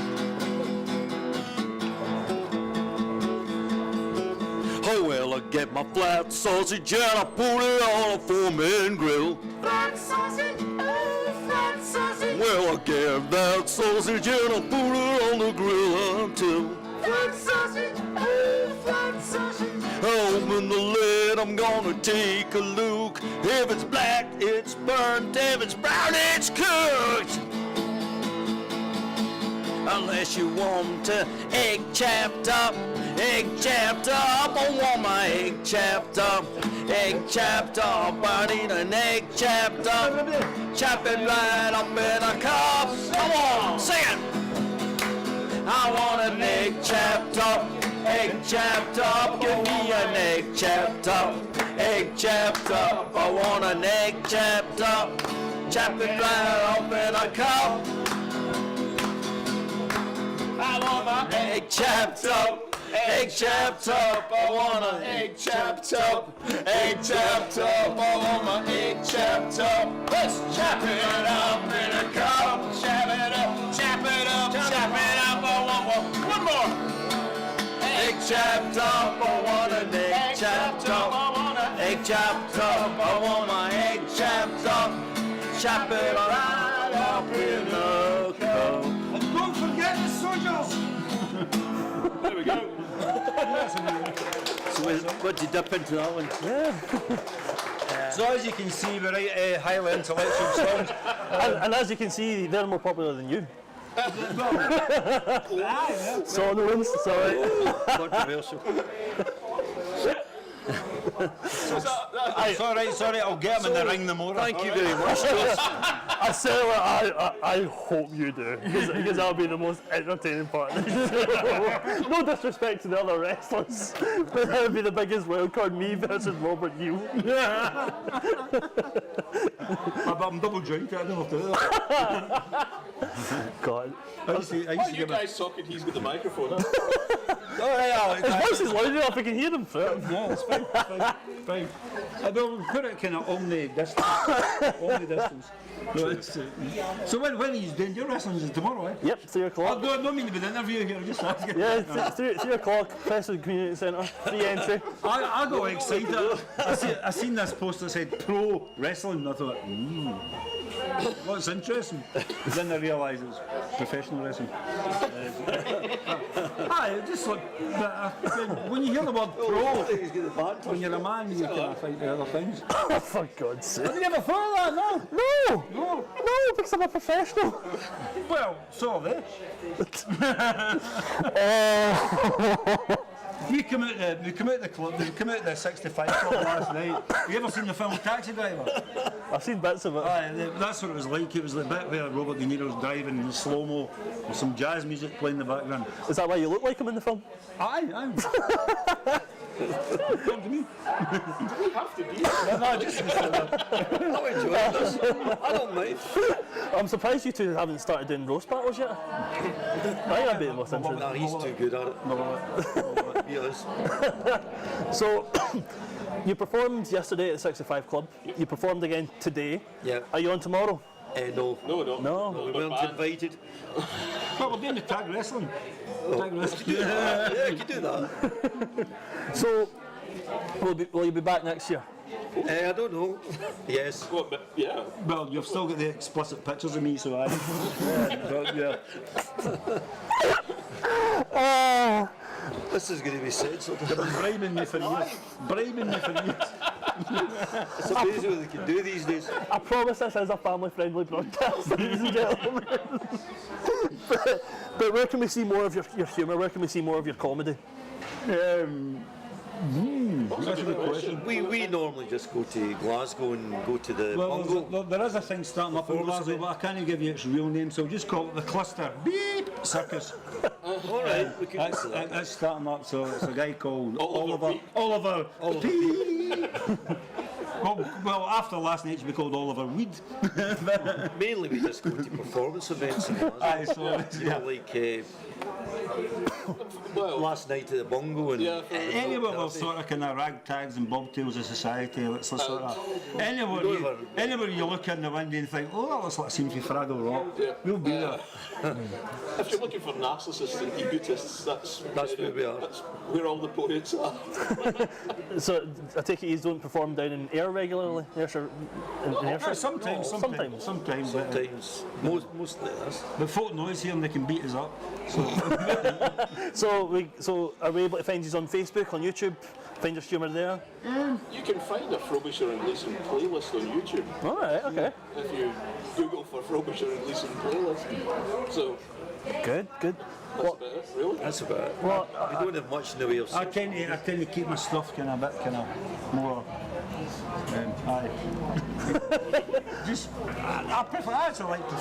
Oh, well, I get my flat sausage and I put it on a four-man grill. Flat sausage, oh, flat sausage. Well, I get that sausage and I put it on the grill until Flat sausage, oh, flat sausage. open the lid, I'm gonna take a look. If it's black, it's burnt. If it's brown, it's cooked. Unless you want egg chopped up, egg chopped up. I want my egg chopped up, egg chopped up. I need an egg chopped up. Chop it right up in a cup. Come on, sing it. I want an egg chopped up, egg chopped up. Give me an egg chopped up, egg chopped up. I want an egg chopped up. Chop it right up in a cup. I want my egg chopped up, egg chopped up. I want an egg chopped up, egg chopped up. I want my egg chopped up. Let's chop it up in a cup. Chop it up, chop it up, chop it up. I want one more. Egg chopped up. I want an egg chopped up. Egg chopped up. I want my egg chopped up. Chop it right up in a cup. Don't forget the soldiers. There we go. So what did you dip into that one? So as you can see, we write highly intellectual songs. And as you can see, they're more popular than you. So no one's sorry. Controversial. So I Sorry, I'll get him in the ring tomorrow. Thank you very much, George. I say I hope you do, because that'll be the most entertaining part of this show. No disrespect to the other wrestlers, but that would be the biggest wildcard, me versus Robert New. But I'm double jointed, I don't have to do that. God. While you guys talking, he's got the microphone. His voice is loud enough, I can hear him through it. Yeah, it's fine. We'll put it kind of omni-distance. So when are you doing your wrestling? Is it tomorrow, eh? Yep, 3 o'clock. I don't mean to be the interview here, just asking. Yeah, 3 o'clock, Prestwick Community Centre, free entry. I got excited. I seen this post that said pro wrestling, and I thought, what's interesting? Then I realised it was professional wrestling. Just like, when you hear the word pro, when you're a man, you kind of fight the other things. Oh, for God's sake. Have you never thought of that? No, because I'm a professional. Well, so are they. We come out the club. We come out the 65 club last night. Have you ever seen the film Taxi Driver? I've seen bits of it. That's what it was like. It was the bit where Robert De Niro's driving in slow-mo with some jazz music playing in the background. Is that why you look like him in the film? Aye. Come to me. Do we have to do I'm enjoying this. I don't mind. I'm surprised you two haven't started doing roast battles yet. I think that'd be the most interesting. No, he's too good at it. He is. So, you performed yesterday at the 65 Club. You performed again today. Yeah. Are you on tomorrow? No. No. We weren't invited. Well, we're doing the tag wrestling. Tag wrestling. Yeah, you can do that. So, will you be back next year? I don't know. Yes. Well, yeah. Well, you've still got the explicit pictures of me, so I. This is going to be censored. They've been bribing me for years. It's amazing what they can do these days. I promise this is a family-friendly broadcast, ladies and gentlemen. but where can we see more of your humour? Where can we see more of your comedy? That's a good question. We normally just go to Glasgow and go to the Bongo. There is a thing starting up in Glasgow, but I can't give you its real name, so we'll just call it the Cluster Beep Circus. All right, we can do that. It's starting up, so it's a guy called Oliver. Oliver. Well, after last night, it should be called Oliver Weed. Mainly we just go to performance events in Glasgow. Aye, so last night at the Bongo and anywhere with sort of kind of ragtags and bobtails of society. It's sort of anywhere you look in the window and think, oh, that looks like a scene from Fraggle Rock. We'll be there. If you're looking for narcissists and egotists, that's where we are. That's where all the poets are. So I take it you don't perform down in Ayr regularly? Sometimes. Mostly that's. But folk knows here and they can beat us up. So are we able to find you on Facebook, on YouTube? Find your humour there? You can find a Frobisher and Gleeson playlist on YouTube. All right, okay. If you Google for Frobisher and Gleeson playlist. So. Good. That's about it, really. That's about it. Well, we don't have much in the way of. I tend to keep my stuff kind of more. Aye. I prefer. I actually like to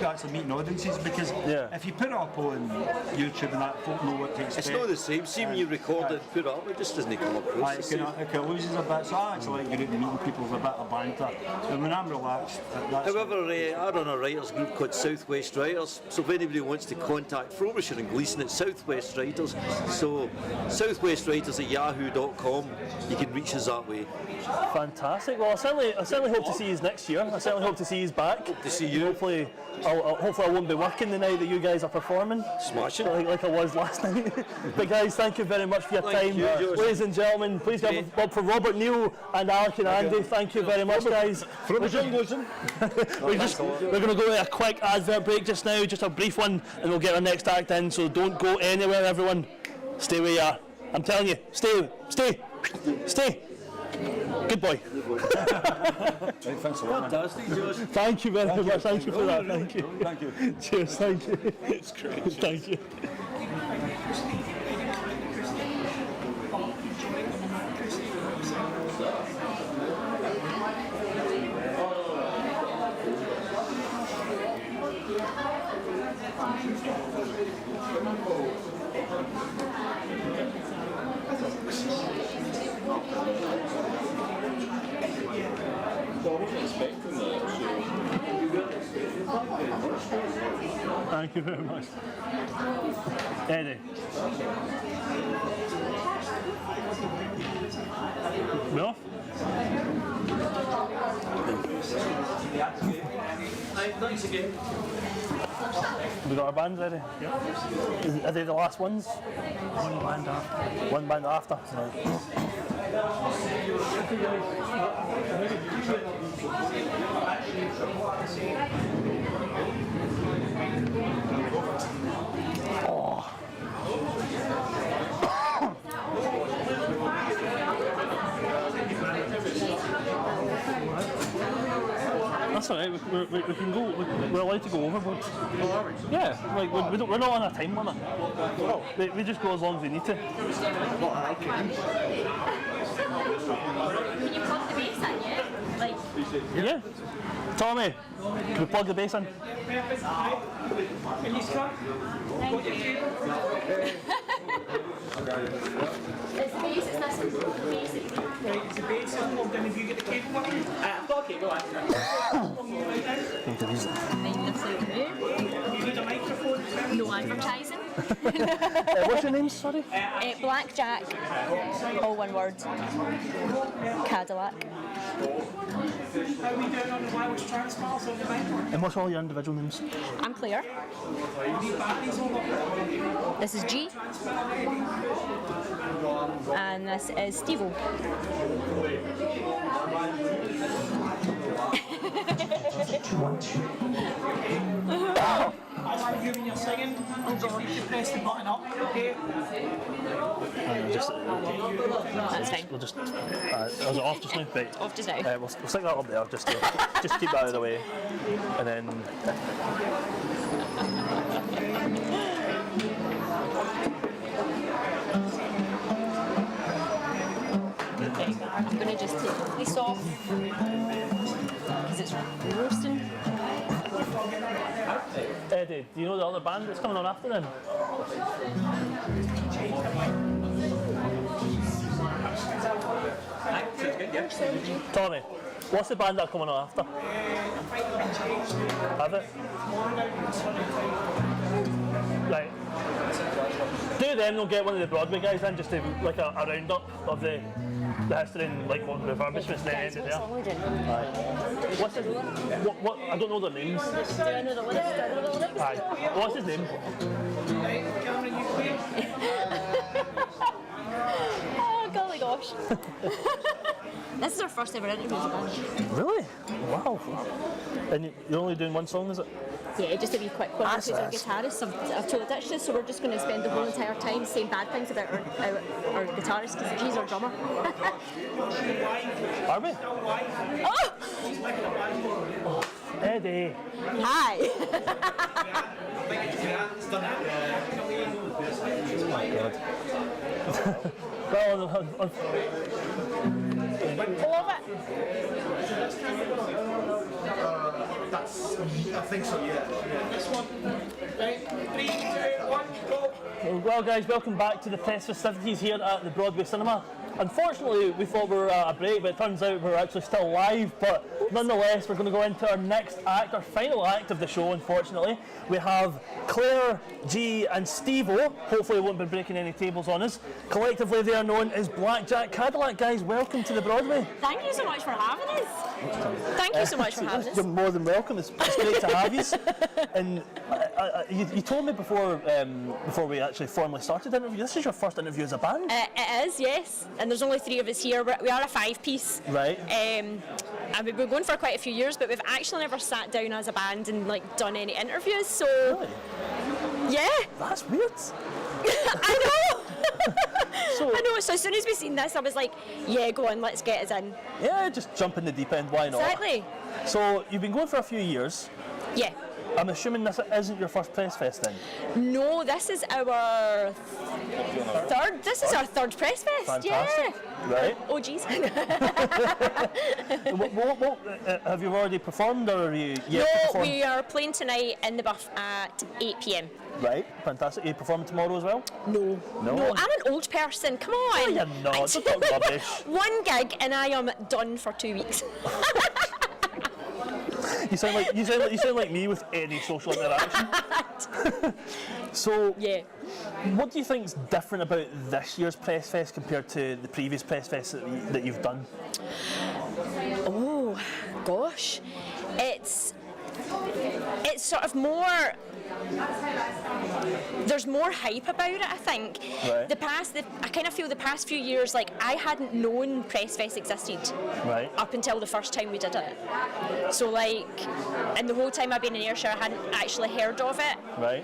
actually meeting audiences because if you put it up on YouTube and that, folk know what to expect. It's not the same. See when you record it and put it up, it just doesn't come across. It kind of loses a bit. So I actually like getting meeting people with a bit of banter. And when I'm relaxed, however, I run a writers group called Southwest Writers. So if anybody wants to contact Frobisher and Gleeson, it's Southwest Writers. So southwestwriters@yahoo.com. You can reach us that way. Fantastic. Well, I certainly hope to see you next year. I certainly hope to see you back. Hope to see you. Hopefully I won't be working the night that you guys are performing. Smashing. Like I was last night. But guys, thank you very much for your time. Ladies and gentlemen, please give a up for Robert Neal and Alec and Andy. Thank you very much, guys. We're going to go to a quick advert break just now, just a brief one, and we'll get our next act in, so don't go anywhere, everyone. Stay where you are. I'm telling you, stay. Good boy. Fantastic, George. Thank you very much. Thank you for that. Thank you. Thank you. Cheers. Thank you. It's great. Thank you. Thank you very much. Eddie. We off? We got our bands ready? Yeah. Are they the last ones? One band after. One band after? Oh. That's alright, we can go, we're allowed to go overboard. Oh, are we? Yeah, like we're not on a time limit. Oh. We just go as long as we need to. Well, okay. Can you plug the bass in, yeah? Like, yeah. Tommy, can we plug the bass in? can you start? Thank you. It's the bass, it's nice and basic. Right, it's the bass and plugged in. If you get the cable working? I've got a cable actually. You need a microphone? No advertising. What's your name, sorry? Blackjack, all one word. Cadillac. How are we doing on the wireless transmitters on the mic? And what's all your individual names? I'm Claire. This is G. And this is Steve-O. As I'm hearing you singing, just need to press the button up, okay? That's fine. We'll just. Is it off just now? Right. Off just now. We'll stick that up there just to keep that out of the way, and then. Okay, I'm going to just take this off because it's roasting. Eddie, do you know the other band that's coming on after them? Tommy, what's the band that are coming on after? Have it? Right. Do them, they'll get one of the Broadway guys in just to like a roundup of the history and like what refurbishments they ended there. What's his what I don't know their names. Do I know the lyrics? Do I know the lyrics? Aye. What's his name? Oh golly gosh. This is our first ever interview as a band. Really? Wow. And you're only doing one song, is it? Yeah, just a wee quick one because our guitarists have totally ditched us, so we're just going to spend the whole entire time saying bad things about our guitarist because he's our drummer. Are we? Oh! Eddie. Hi. Oh my God. Well, Love it. I think so, yeah. This one. Right, 3, 2, 1, go. Well, guys, welcome back to the press festivities here at the Broadway Cinema. Unfortunately, we thought we were at a break, but it turns out we're actually still live. But nonetheless, we're going to go into our next act, our final act of the show, unfortunately. We have Claire, G and Steve-O. Hopefully we won't be breaking any tables on us. Collectively, they are known as Blackjack Cadillac. Guys, welcome to the Broadway. Thank you so much for having us. Thank you so much for having us. You're more than welcome. It's great to have you. And you told me before we actually formally started the interview, this is your first interview as a band? It is, yes. And there's only 3 of us here. We are a 5-piece. Right. And we've been going for quite a few years, but we've actually never sat down as a band and like done any interviews. So, really? Yeah. That's weird. I know. I know. So as soon as we seen this, I was like, yeah, go on, let's get us in. Yeah, just jump in the deep end. Why not? Exactly. So you've been going for a few years. Yeah. I'm assuming this isn't your first PressFest then? No, this is our third. This is our third PressFest. Fantastic. Yeah. Right. Oh, geez. Have you already performed or are you yet to No, perform? we are playing tonight in the Buff at 8 p.m. Right, fantastic. Are you performing tomorrow as well? No. No? No, I'm an old person. Come on. No, you're not. Don't talk rubbish. One gig and I am done for 2 weeks. You sound like me with any social interaction. So, yeah. What do you think's different about this year's PressFest compared to the previous PressFest that you've done? Oh, gosh. It's sort of more. There's more hype about it, I think. Right. I kind of feel the past few years, like I hadn't known PressFest existed up until the first time we did it. So like, and the whole time I've been in Ayrshire, I hadn't actually heard of it. Right.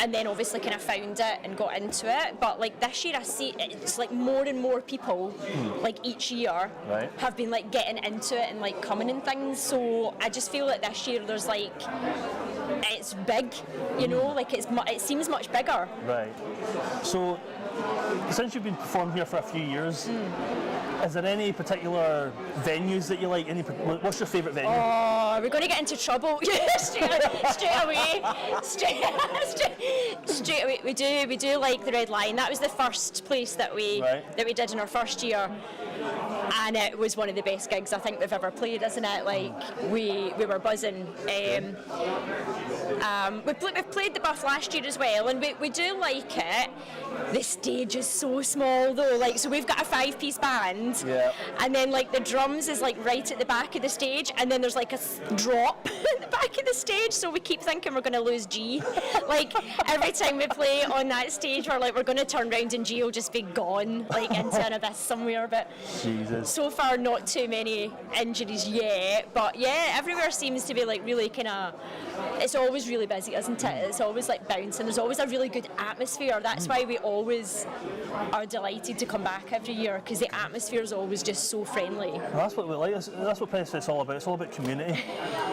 And then obviously kind of found it and got into it. But like this year, I see it's like more and more people, like each year, have been like getting into it and like coming and things. So I just feel like this year there's like. It's big, you know, like it seems much bigger. Right. So, since you've been performing here for a few years, is there any particular venues that you like? What's your favourite venue? Oh, we're going to get into trouble straight away. Straight away. We do like the Red Lion. That was the first place that we did in our first year. And it was one of the best gigs I think we've ever played, isn't it? Like we were buzzing. We've played the Buff last year as well, and we do like it. The stage is so small though, like so we've got a 5-piece band, and then like the drums is like right at the back of the stage, and then there's like a drop at the back of the stage, so we keep thinking we're going to lose G. Like every time we play on that stage, we're going to turn round and G will just be gone, like into an abyss somewhere. But Jesus. So far, not too many injuries yet. But yeah, everywhere seems to be like really kind of. It's always really busy, isn't it? It's always like bouncing. There's always a really good atmosphere. That's why we always are delighted to come back every year, because the atmosphere is always just so friendly. Well, that's what we like. That's what PressFest's all about. It's all about community.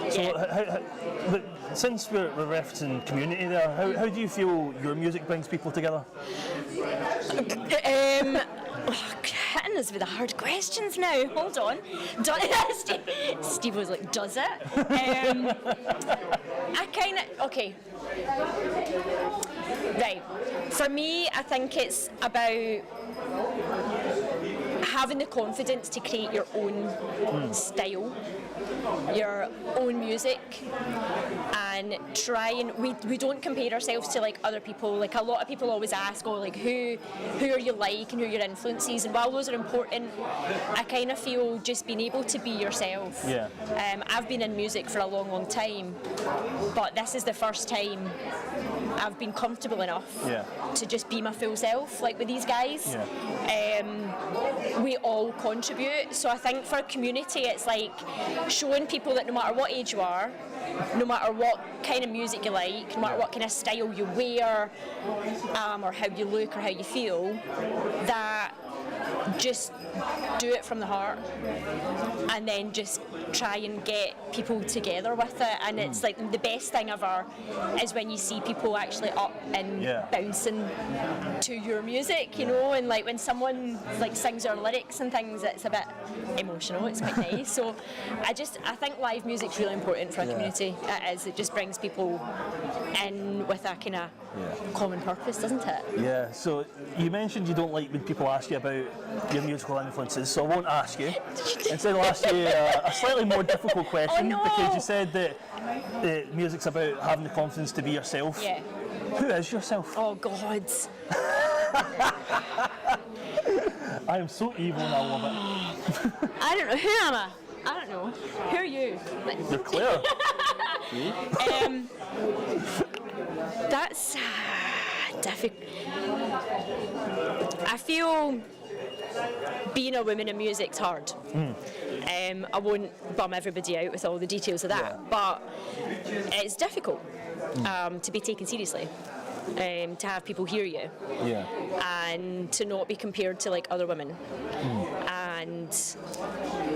So, since we're referencing community there, how do you feel your music brings people together? Hitting us with the hard questions now. Hold on. Steve was like, does it? I kind of, okay. Right. For me, I think it's about having the confidence to create your own style, your own music, and we don't compare ourselves to like other people. Like a lot of people always ask, like who are you like and who are your influences, and while those are important, I kind of feel just being able to be yourself. Yeah. I've been in music for a long time, but this is the first time I've been comfortable enough to just be my full self, like with these guys. We all contribute, so I think for a community it's like showing people that no matter what age you are, no matter what kind of music you like, no matter what kind of style you wear, or how you look or how you feel, that just do it from the heart and then just try and get people together with it. And it's like the best thing ever is when you see people actually up and bouncing to your music, you know, and like when someone like sings our lyrics and things, it's a bit emotional, it's quite nice. So I think live music's really important for a community. It is. It just brings people in with a kind of common purpose, doesn't it? Yeah, so you mentioned you don't like when people ask you about your musical influences, so I won't ask you. Instead I'll ask you a slightly more difficult question, because you said that music's about having the confidence to be yourself. Yeah. Who is yourself? Oh God. I am so evil and I love it. I don't know. Who am I? I don't know. Who are you? You're Claire. That's difficult. I feel being a woman in music's hard. I won't bum everybody out with all the details of that, but it's difficult to be taken seriously. To have people hear you, and to not be compared to like other women, and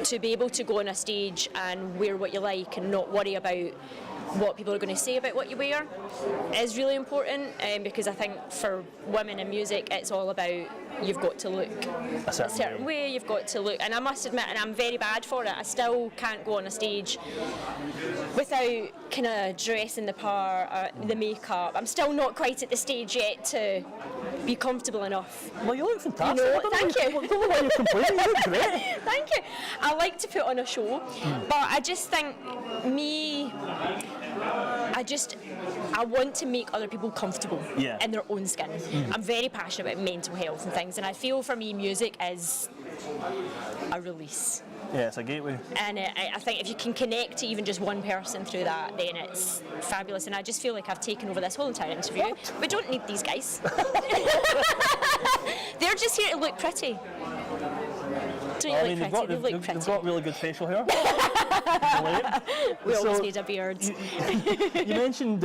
to be able to go on a stage and wear what you like and not worry about what people are going to say about what you wear is really important, because I think for women in music it's all about you've got to look a certain way, you've got to look, and I must admit, and I'm very bad for it, I still can't go on a stage without kind of dressing the part, the makeup. I'm still not quite at the stage yet to be comfortable enough. Well, you look fantastic. You know, thank you. I don't know why you're complaining, you look great. Thank you. I like to put on a show, but I just think I want to make other people comfortable in their own skin. I'm very passionate about mental health and things, and I feel for me music is a release. Yeah, it's a gateway. And I think if you can connect to even just one person through that, then it's fabulous. And I just feel like I've taken over this whole entire interview. What? We don't need these guys. They're just here to look pretty. Don't you look pretty? They look pretty. You've got really good facial hair. We always need a beard. You mentioned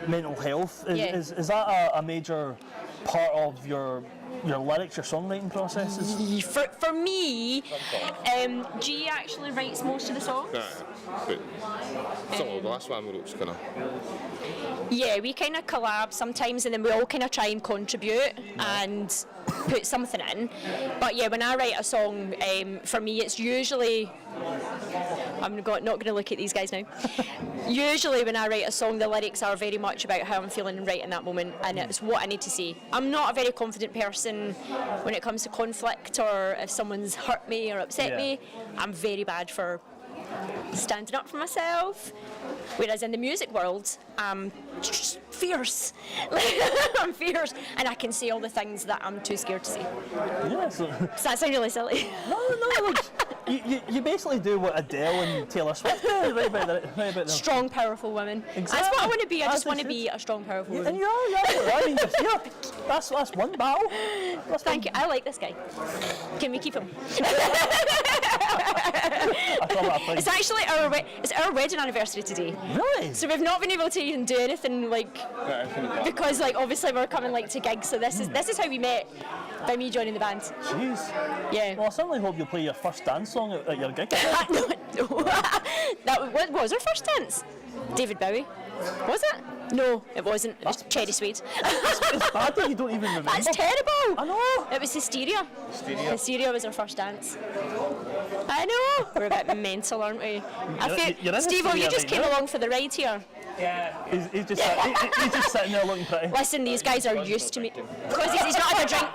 mental health. Is that a major part of your lyrics, your songwriting processes? For me, G actually writes most of the songs. But some of the last one we wrote was kind of... Yeah, we kind of collab sometimes, and then we all kind of try and contribute and put something in. But yeah, when I write a song, for me it's usually... I'm not going to look at these guys now. Usually when I write a song, the lyrics are very much about how I'm feeling right in that moment, and it's what I need to say. I'm not a very confident person when it comes to conflict, or if someone's hurt me or upset me. I'm very bad for standing up for myself. Whereas in the music world, I'm just fierce. I'm fierce, and I can say all the things that I'm too scared to say. Yeah, Does that sound really silly? No, like, you basically do what Adele and Taylor Swift do, right about them. Strong, powerful women. Exactly. That's what I want to be. I just want to be a strong, powerful woman. And you are. I mean, that's one battle. Thank you. I like this guy. Can we keep him? It's actually it's our wedding anniversary today. Really? So we've not been able to even do anything because obviously we're coming to gigs. So this is how we met, by me joining the band. Jeez. Yeah. Well, I certainly hope you'll play your first dance song at your gig. What was our first dance? David Bowie. Was it? No, it wasn't. It was Cherry Suede. It's bad that you don't even remember. That's terrible. I know. It was Hysteria. Hysteria was our first dance. I know. We're a bit mental, aren't we? Steve, you just came along for the ride here. Yeah. He's just sitting there looking pretty. Listen, these guys are used to me. Because he's not had a drink.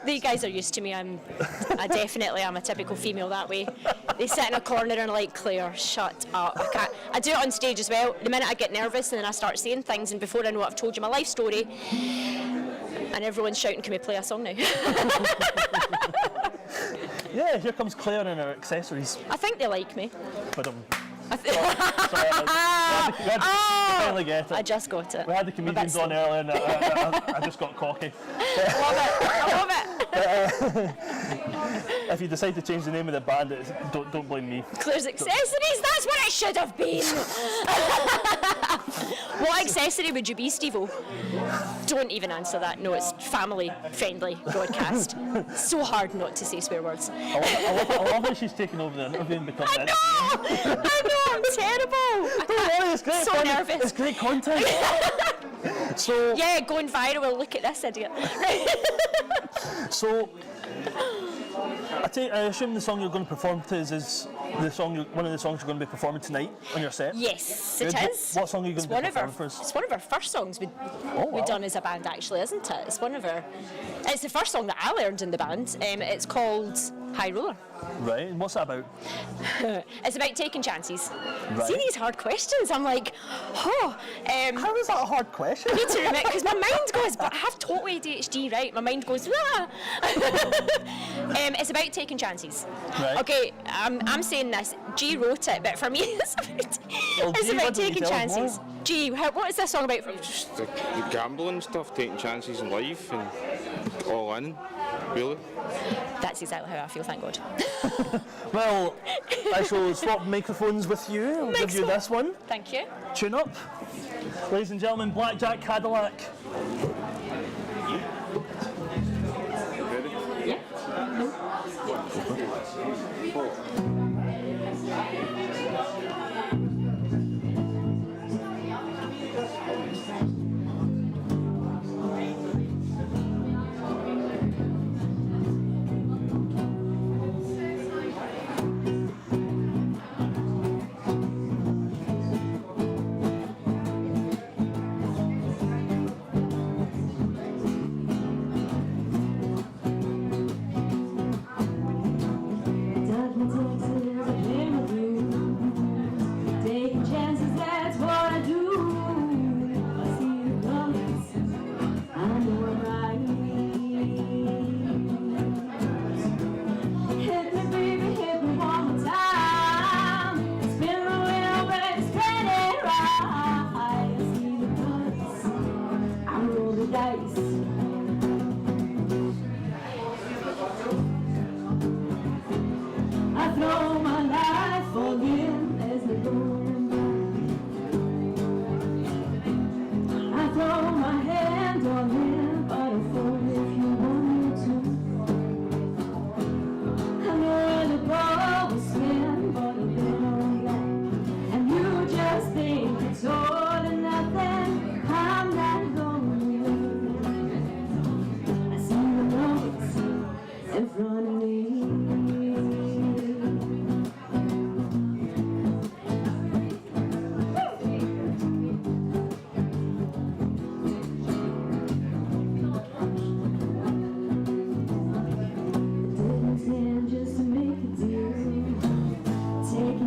These guys are used to me. I definitely am a typical female that way. They sit in a corner and are like, Claire, shut up. I can't. I do it on stage as well. The minute I get nervous and then I start saying things, and before I know it, I've told you my life story, and everyone's shouting, can we play a song now? Yeah, here comes Claire and her accessories. I think they like me. But finally get it. I just got it. We had the comedians on earlier and I just got cocky. I love it. If you decide to change the name of the band, don't blame me. Claire's Accessories, that's what it should have been. What accessory would you be, Steve-O? Don't even answer that. No, it's family-friendly broadcast. So hard not to say swear words. I love that she's taking over the interview and becoming I know, I'm terrible. Don't worry, it's great. So nervous. It's great content. So yeah, going viral. Look at this idiot. So I assume the song you're going to perform to is the song, one of the songs you're going to be performing tonight on your set? Yes, it is. What song are you going to be performing for us? It's one of our first songs we've done as a band, actually, isn't it? It's the first song that I learned in the band. It's called High Roller. Right, and what's that about? It's about taking chances. Right. See these hard questions? I'm like, oh. How is that a hard question? I need to remember, because my mind goes, but I have total ADHD, right? My mind goes, ah. It's about taking chances. Right. Okay, I'm saying this. G wrote it, but for me, it's about taking chances. G, what is this song about? Just the gambling stuff, taking chances in life and all in, really. That's exactly how I feel, thank God. Well, I shall swap microphones with you. I'll give you this one. Thank you. Tune up. Ladies and gentlemen, Blackjack Cadillac. Ready? Yeah.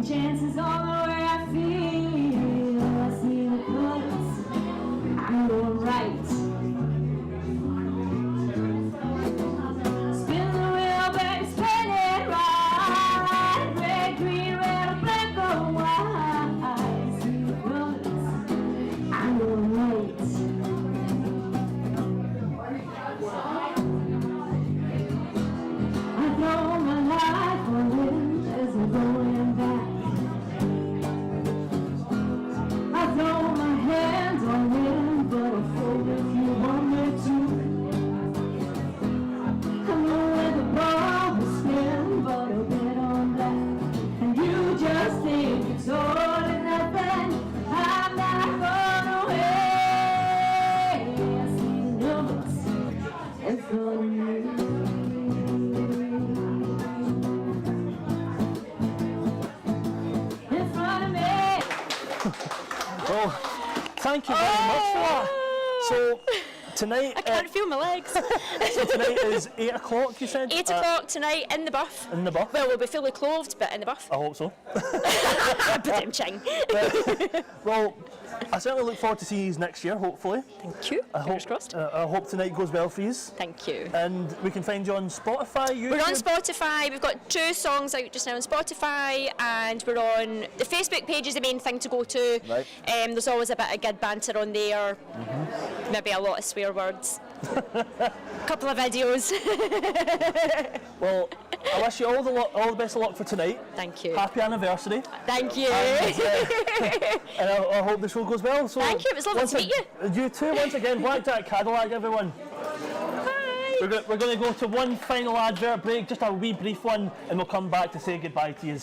chances all the way I feel. I see the colors, I'm going right. Spin the wheel, baby, spin it right. Red, green, red, or black or white. See the colors, I'm going right. I throw my life on it, there's no going back. I throw my hands on it, but I'll fold if you want me to. I know where the ball will spin, but I'll bet on that. And you just think it's all or nothing. I'm not going away. I see the numbers, it's on you. Well, thank you very much for that. So tonight, I can't feel my legs. so tonight is 8 o'clock. You said 8 o'clock tonight in the buff. in the buff. Well, we'll be fully clothed, but in the buff. I hope so. Ba-dum-ching. Well, I certainly look forward to seeing you next year, hopefully. Thank you. Fingers crossed. I hope tonight goes well for you. Thank you. And we can find you on Spotify, YouTube? We're on Spotify. We've got 2 songs out just now on Spotify, and we're on the Facebook page is the main thing to go to. Right. There's always a bit of good banter on there. Maybe a lot of swear words. Couple of videos. Well, I wish you all the best of luck for tonight. Thank you. Happy anniversary. Thank you. And I hope the show goes well. So Thank you. It was lovely to meet you. You too. Once again, Blackjack Cadillac, everyone. Bye. We're going to go to one final advert break, just a wee brief one, and we'll come back to say goodbye to you.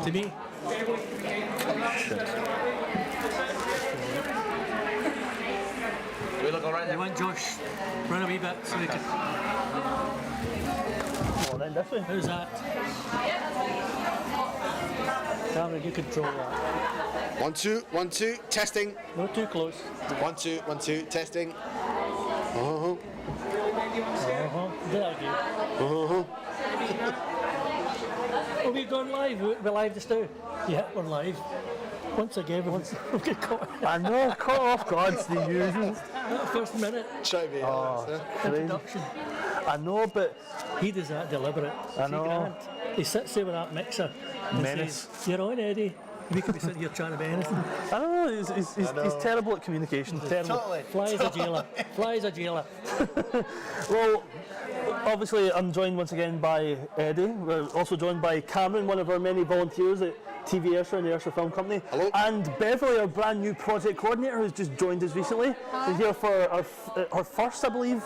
To me. We look all right there. You want Josh run a wee bit so we can. Oh, then this way. How's that? Cameron, you control that. 1 2 1 2 testing. Not too close. 1 2 testing. There you go. Are we going live? We're live just now. Yeah, we're live. Once again, we've got caught. I know, caught off guard's the usual. That first minute. Try me. Introduction. I know, but he does that deliberate. I know. Grant, he sits there with that mixer and Menace. says, "You're on, Eddie." We could be sitting here trying to be anything. I don't know, he's terrible at communication. Terrible. Totally. Fly as a jailer. Fly as a jailer. Well, obviously I'm joined once again by Eddie. We're also joined by Cameron, one of our many volunteers at TV Ayrshire and the Ayrshire Film Company. Hello. And Beverly, our brand new project coordinator, who's just joined us recently. She's here for our first, I believe,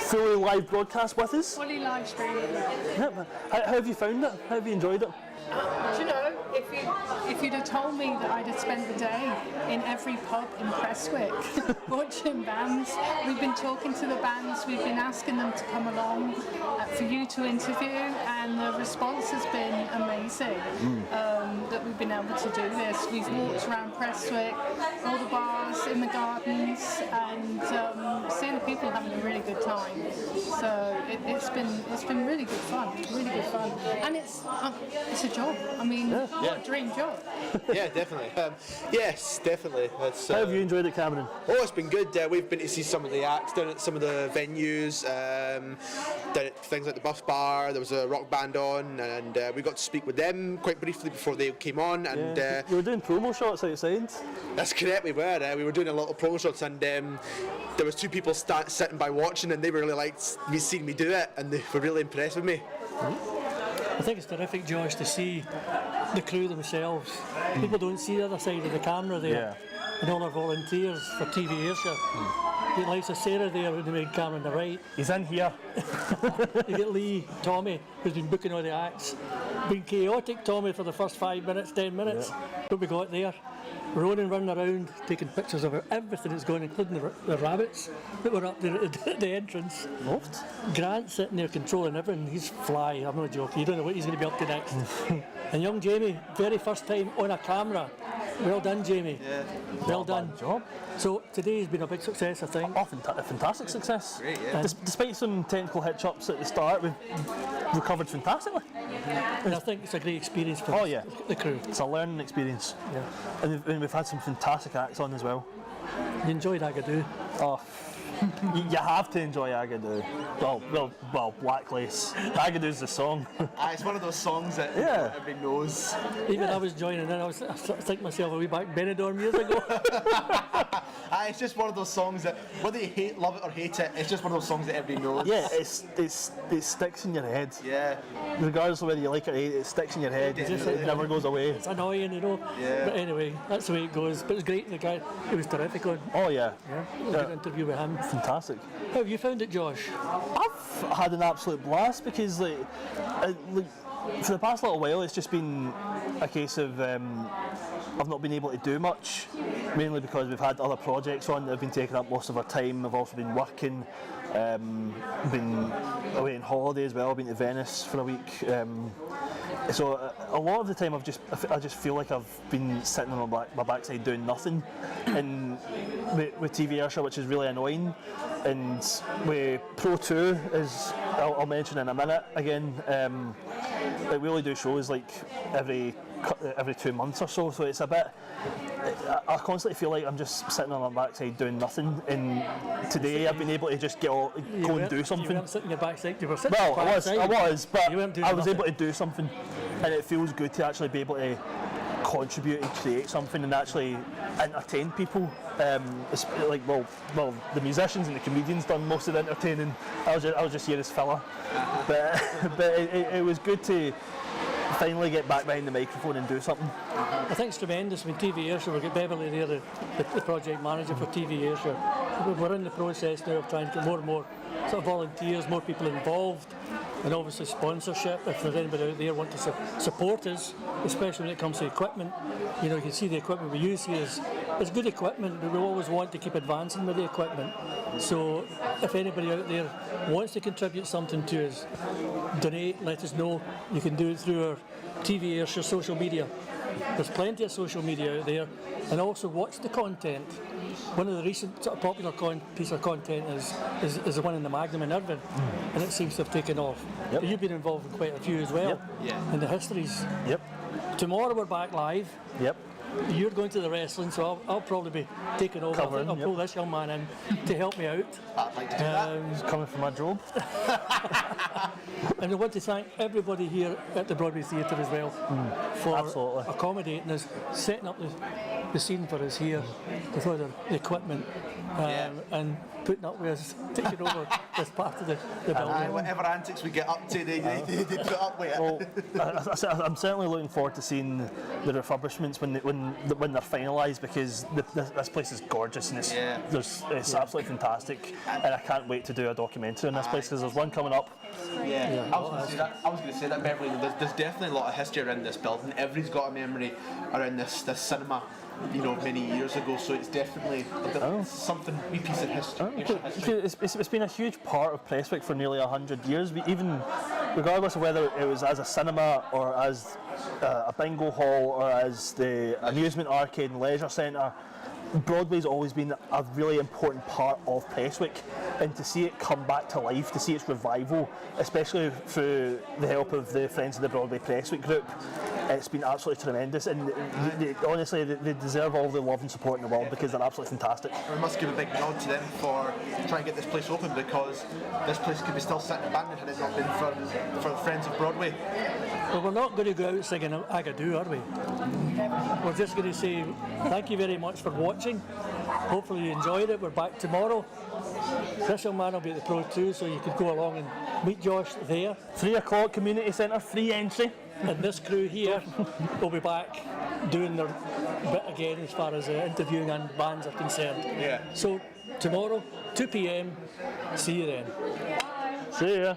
fully live broadcast with us. Fully live streaming. Yeah, how have you found it? How have you enjoyed it? Do you know, if you'd have told me that I'd have spent the day in every pub in Prestwick watching bands, we've been talking to the bands, we've been asking them to come along for you to interview, and the response has been amazing that we've been able to do this. We've walked around Prestwick, all the bars, in the gardens, and seeing the people having a really good time. So it's been really good fun, and it's a job. I mean, what a dream job. Yeah, definitely. Yes, definitely. How have you enjoyed it, Cameron? Oh, it's been good. We've been to see some of the acts down at some of the venues, down at things like the Buff Bar. There was a rock band on, and we got to speak with them quite briefly before they came on. And you were doing promo shots outside. That's correct. We were doing a lot of promo shots, and there was two people sitting by watching, and they really liked me seeing me do it, and they were really impressed with me. I think it's terrific, Josh, to see the crew themselves. People don't see the other side of the camera there. And all our volunteers for TV Ayrshire. You get likes of Sarah there with the main camera on the right. He's in here. You get Lee, Tommy, who's been booking all the acts. Been chaotic, Tommy, for the first 5 minutes, 10 minutes. But we got there. Ronan running around, taking pictures of everything that's going, including the rabbits that were up there at the entrance. Loved. Grant sitting there controlling everything. He's fly, I'm not joking. You don't know what he's going to be up to next. And young Jamie, very first time on a camera. Well done, Jamie. Yeah. Well done. Job. So today's been a big success, I think. Oh, fantastic success. Great, yeah. Despite some technical hitch-ups at the start, we've recovered fantastically. And I think it's a great experience for the crew. It's a learning experience. Yeah. And we've had some fantastic acts on as well. You enjoyed Agadoo? Oh, you have to enjoy Agadoo. Well, Black Lace. Agadoo's the song. It's one of those songs that everybody knows. Even I was joining in, I was thinking myself, are we back Benidorm years ago? It's just one of those songs that, whether you love it or hate it, it's just one of those songs that everybody knows. Yeah, it sticks in your head. Yeah. Regardless of whether you like it or hate it, it sticks in your head. It never goes away. It's annoying, you know. Yeah. But anyway, that's the way it goes. But it's great, the guy, it was terrific on. Oh yeah. Yeah. A good interview with him. Fantastic. How have you found it, Josh? I've had an absolute blast because for the past little while it's just been a case of I've not been able to do much, mainly because we've had other projects on that have been taking up most of our time. I've also been working, been away on holiday as well, been to Venice for a week. So a lot of the time I just feel like I've been sitting on my backside doing nothing, and with TV Ayrshire, which is really annoying. And with Pro 2, as I'll mention in a minute again, like we only do shows like every 2 months or so, so it's a bit, I constantly feel like I'm just sitting on my backside doing nothing, and today I've been able to just go and do something. You weren't sitting on your backside, you were sitting I was, but I was nothing. able to do something, and it feels good to actually be able to contribute and create something and actually entertain people. It's like, well, the musicians and the comedians done most of the entertaining. I was just here as filler, but it was good to finally get back behind the microphone and do something. I think it's tremendous. I mean, TV Ayrshire, we've got Beverly there, the project manager for TV Ayrshire. We're in the process now of trying to get more and more sort of volunteers, more people involved, and obviously sponsorship. If there's anybody out there want to support us, especially when it comes to equipment, you know, you can see the equipment we use here is good equipment, but we always want to keep advancing with the equipment. So if anybody out there wants to contribute something to us, donate, let us know. You can do it through our TV Ayrshire social media. There's plenty of social media out there, and also watch the content. One of the recent sort of popular piece of content is the one in the Magnum in Irvine, and it seems to have taken off. Yep. You've been involved in quite a few as well, in the histories. Yep. Tomorrow we're back live. Yep. You're going to the wrestling, so I'll probably be taking over. Covering, I'll pull this young man in to help me out. I'd like to do that. He's coming from my job. And I want to thank everybody here at the Broadway Theatre as well for accommodating us, setting up the scene for us here with all the equipment and putting up with us, taking over this part of the building. Whatever antics we get up to, they put up with it. Well, I'm certainly looking forward to seeing the refurbishments when they're finalised, because this place is gorgeous and it's absolutely fantastic, and I can't wait to do a documentary on this place, because there's one coming up. I was going to say that Beverly, there's definitely a lot of history around this building. Everybody's got a memory around this cinema, many years ago, so it's definitely something, wee piece of history. It's been a huge part of Prestwick for nearly 100 years, even regardless of whether it was as a cinema or as a bingo hall or as the amusement arcade and leisure centre. Broadway's always been a really important part of Prestwick, and to see it come back to life, to see its revival, especially through the help of the Friends of the Broadway Prestwick group, it's been absolutely tremendous, and honestly they deserve all the love and support in the world, because they're absolutely fantastic. We must give a big nod to them for trying to get this place open, because this place could be still sitting abandoned had it not been for the Friends of Broadway. Well, we're not going to go out singing Agadoo, are we? We're just going to say thank you very much for watching. Hopefully you enjoyed it. We're back tomorrow. Chris and Man will be at the Pro too, so you can go along and meet Josh there. 3 o'clock, community centre, free entry. And this crew here will be back doing their bit again as far as interviewing and bands are concerned. Yeah. So tomorrow, 2 p.m. See you then. See ya.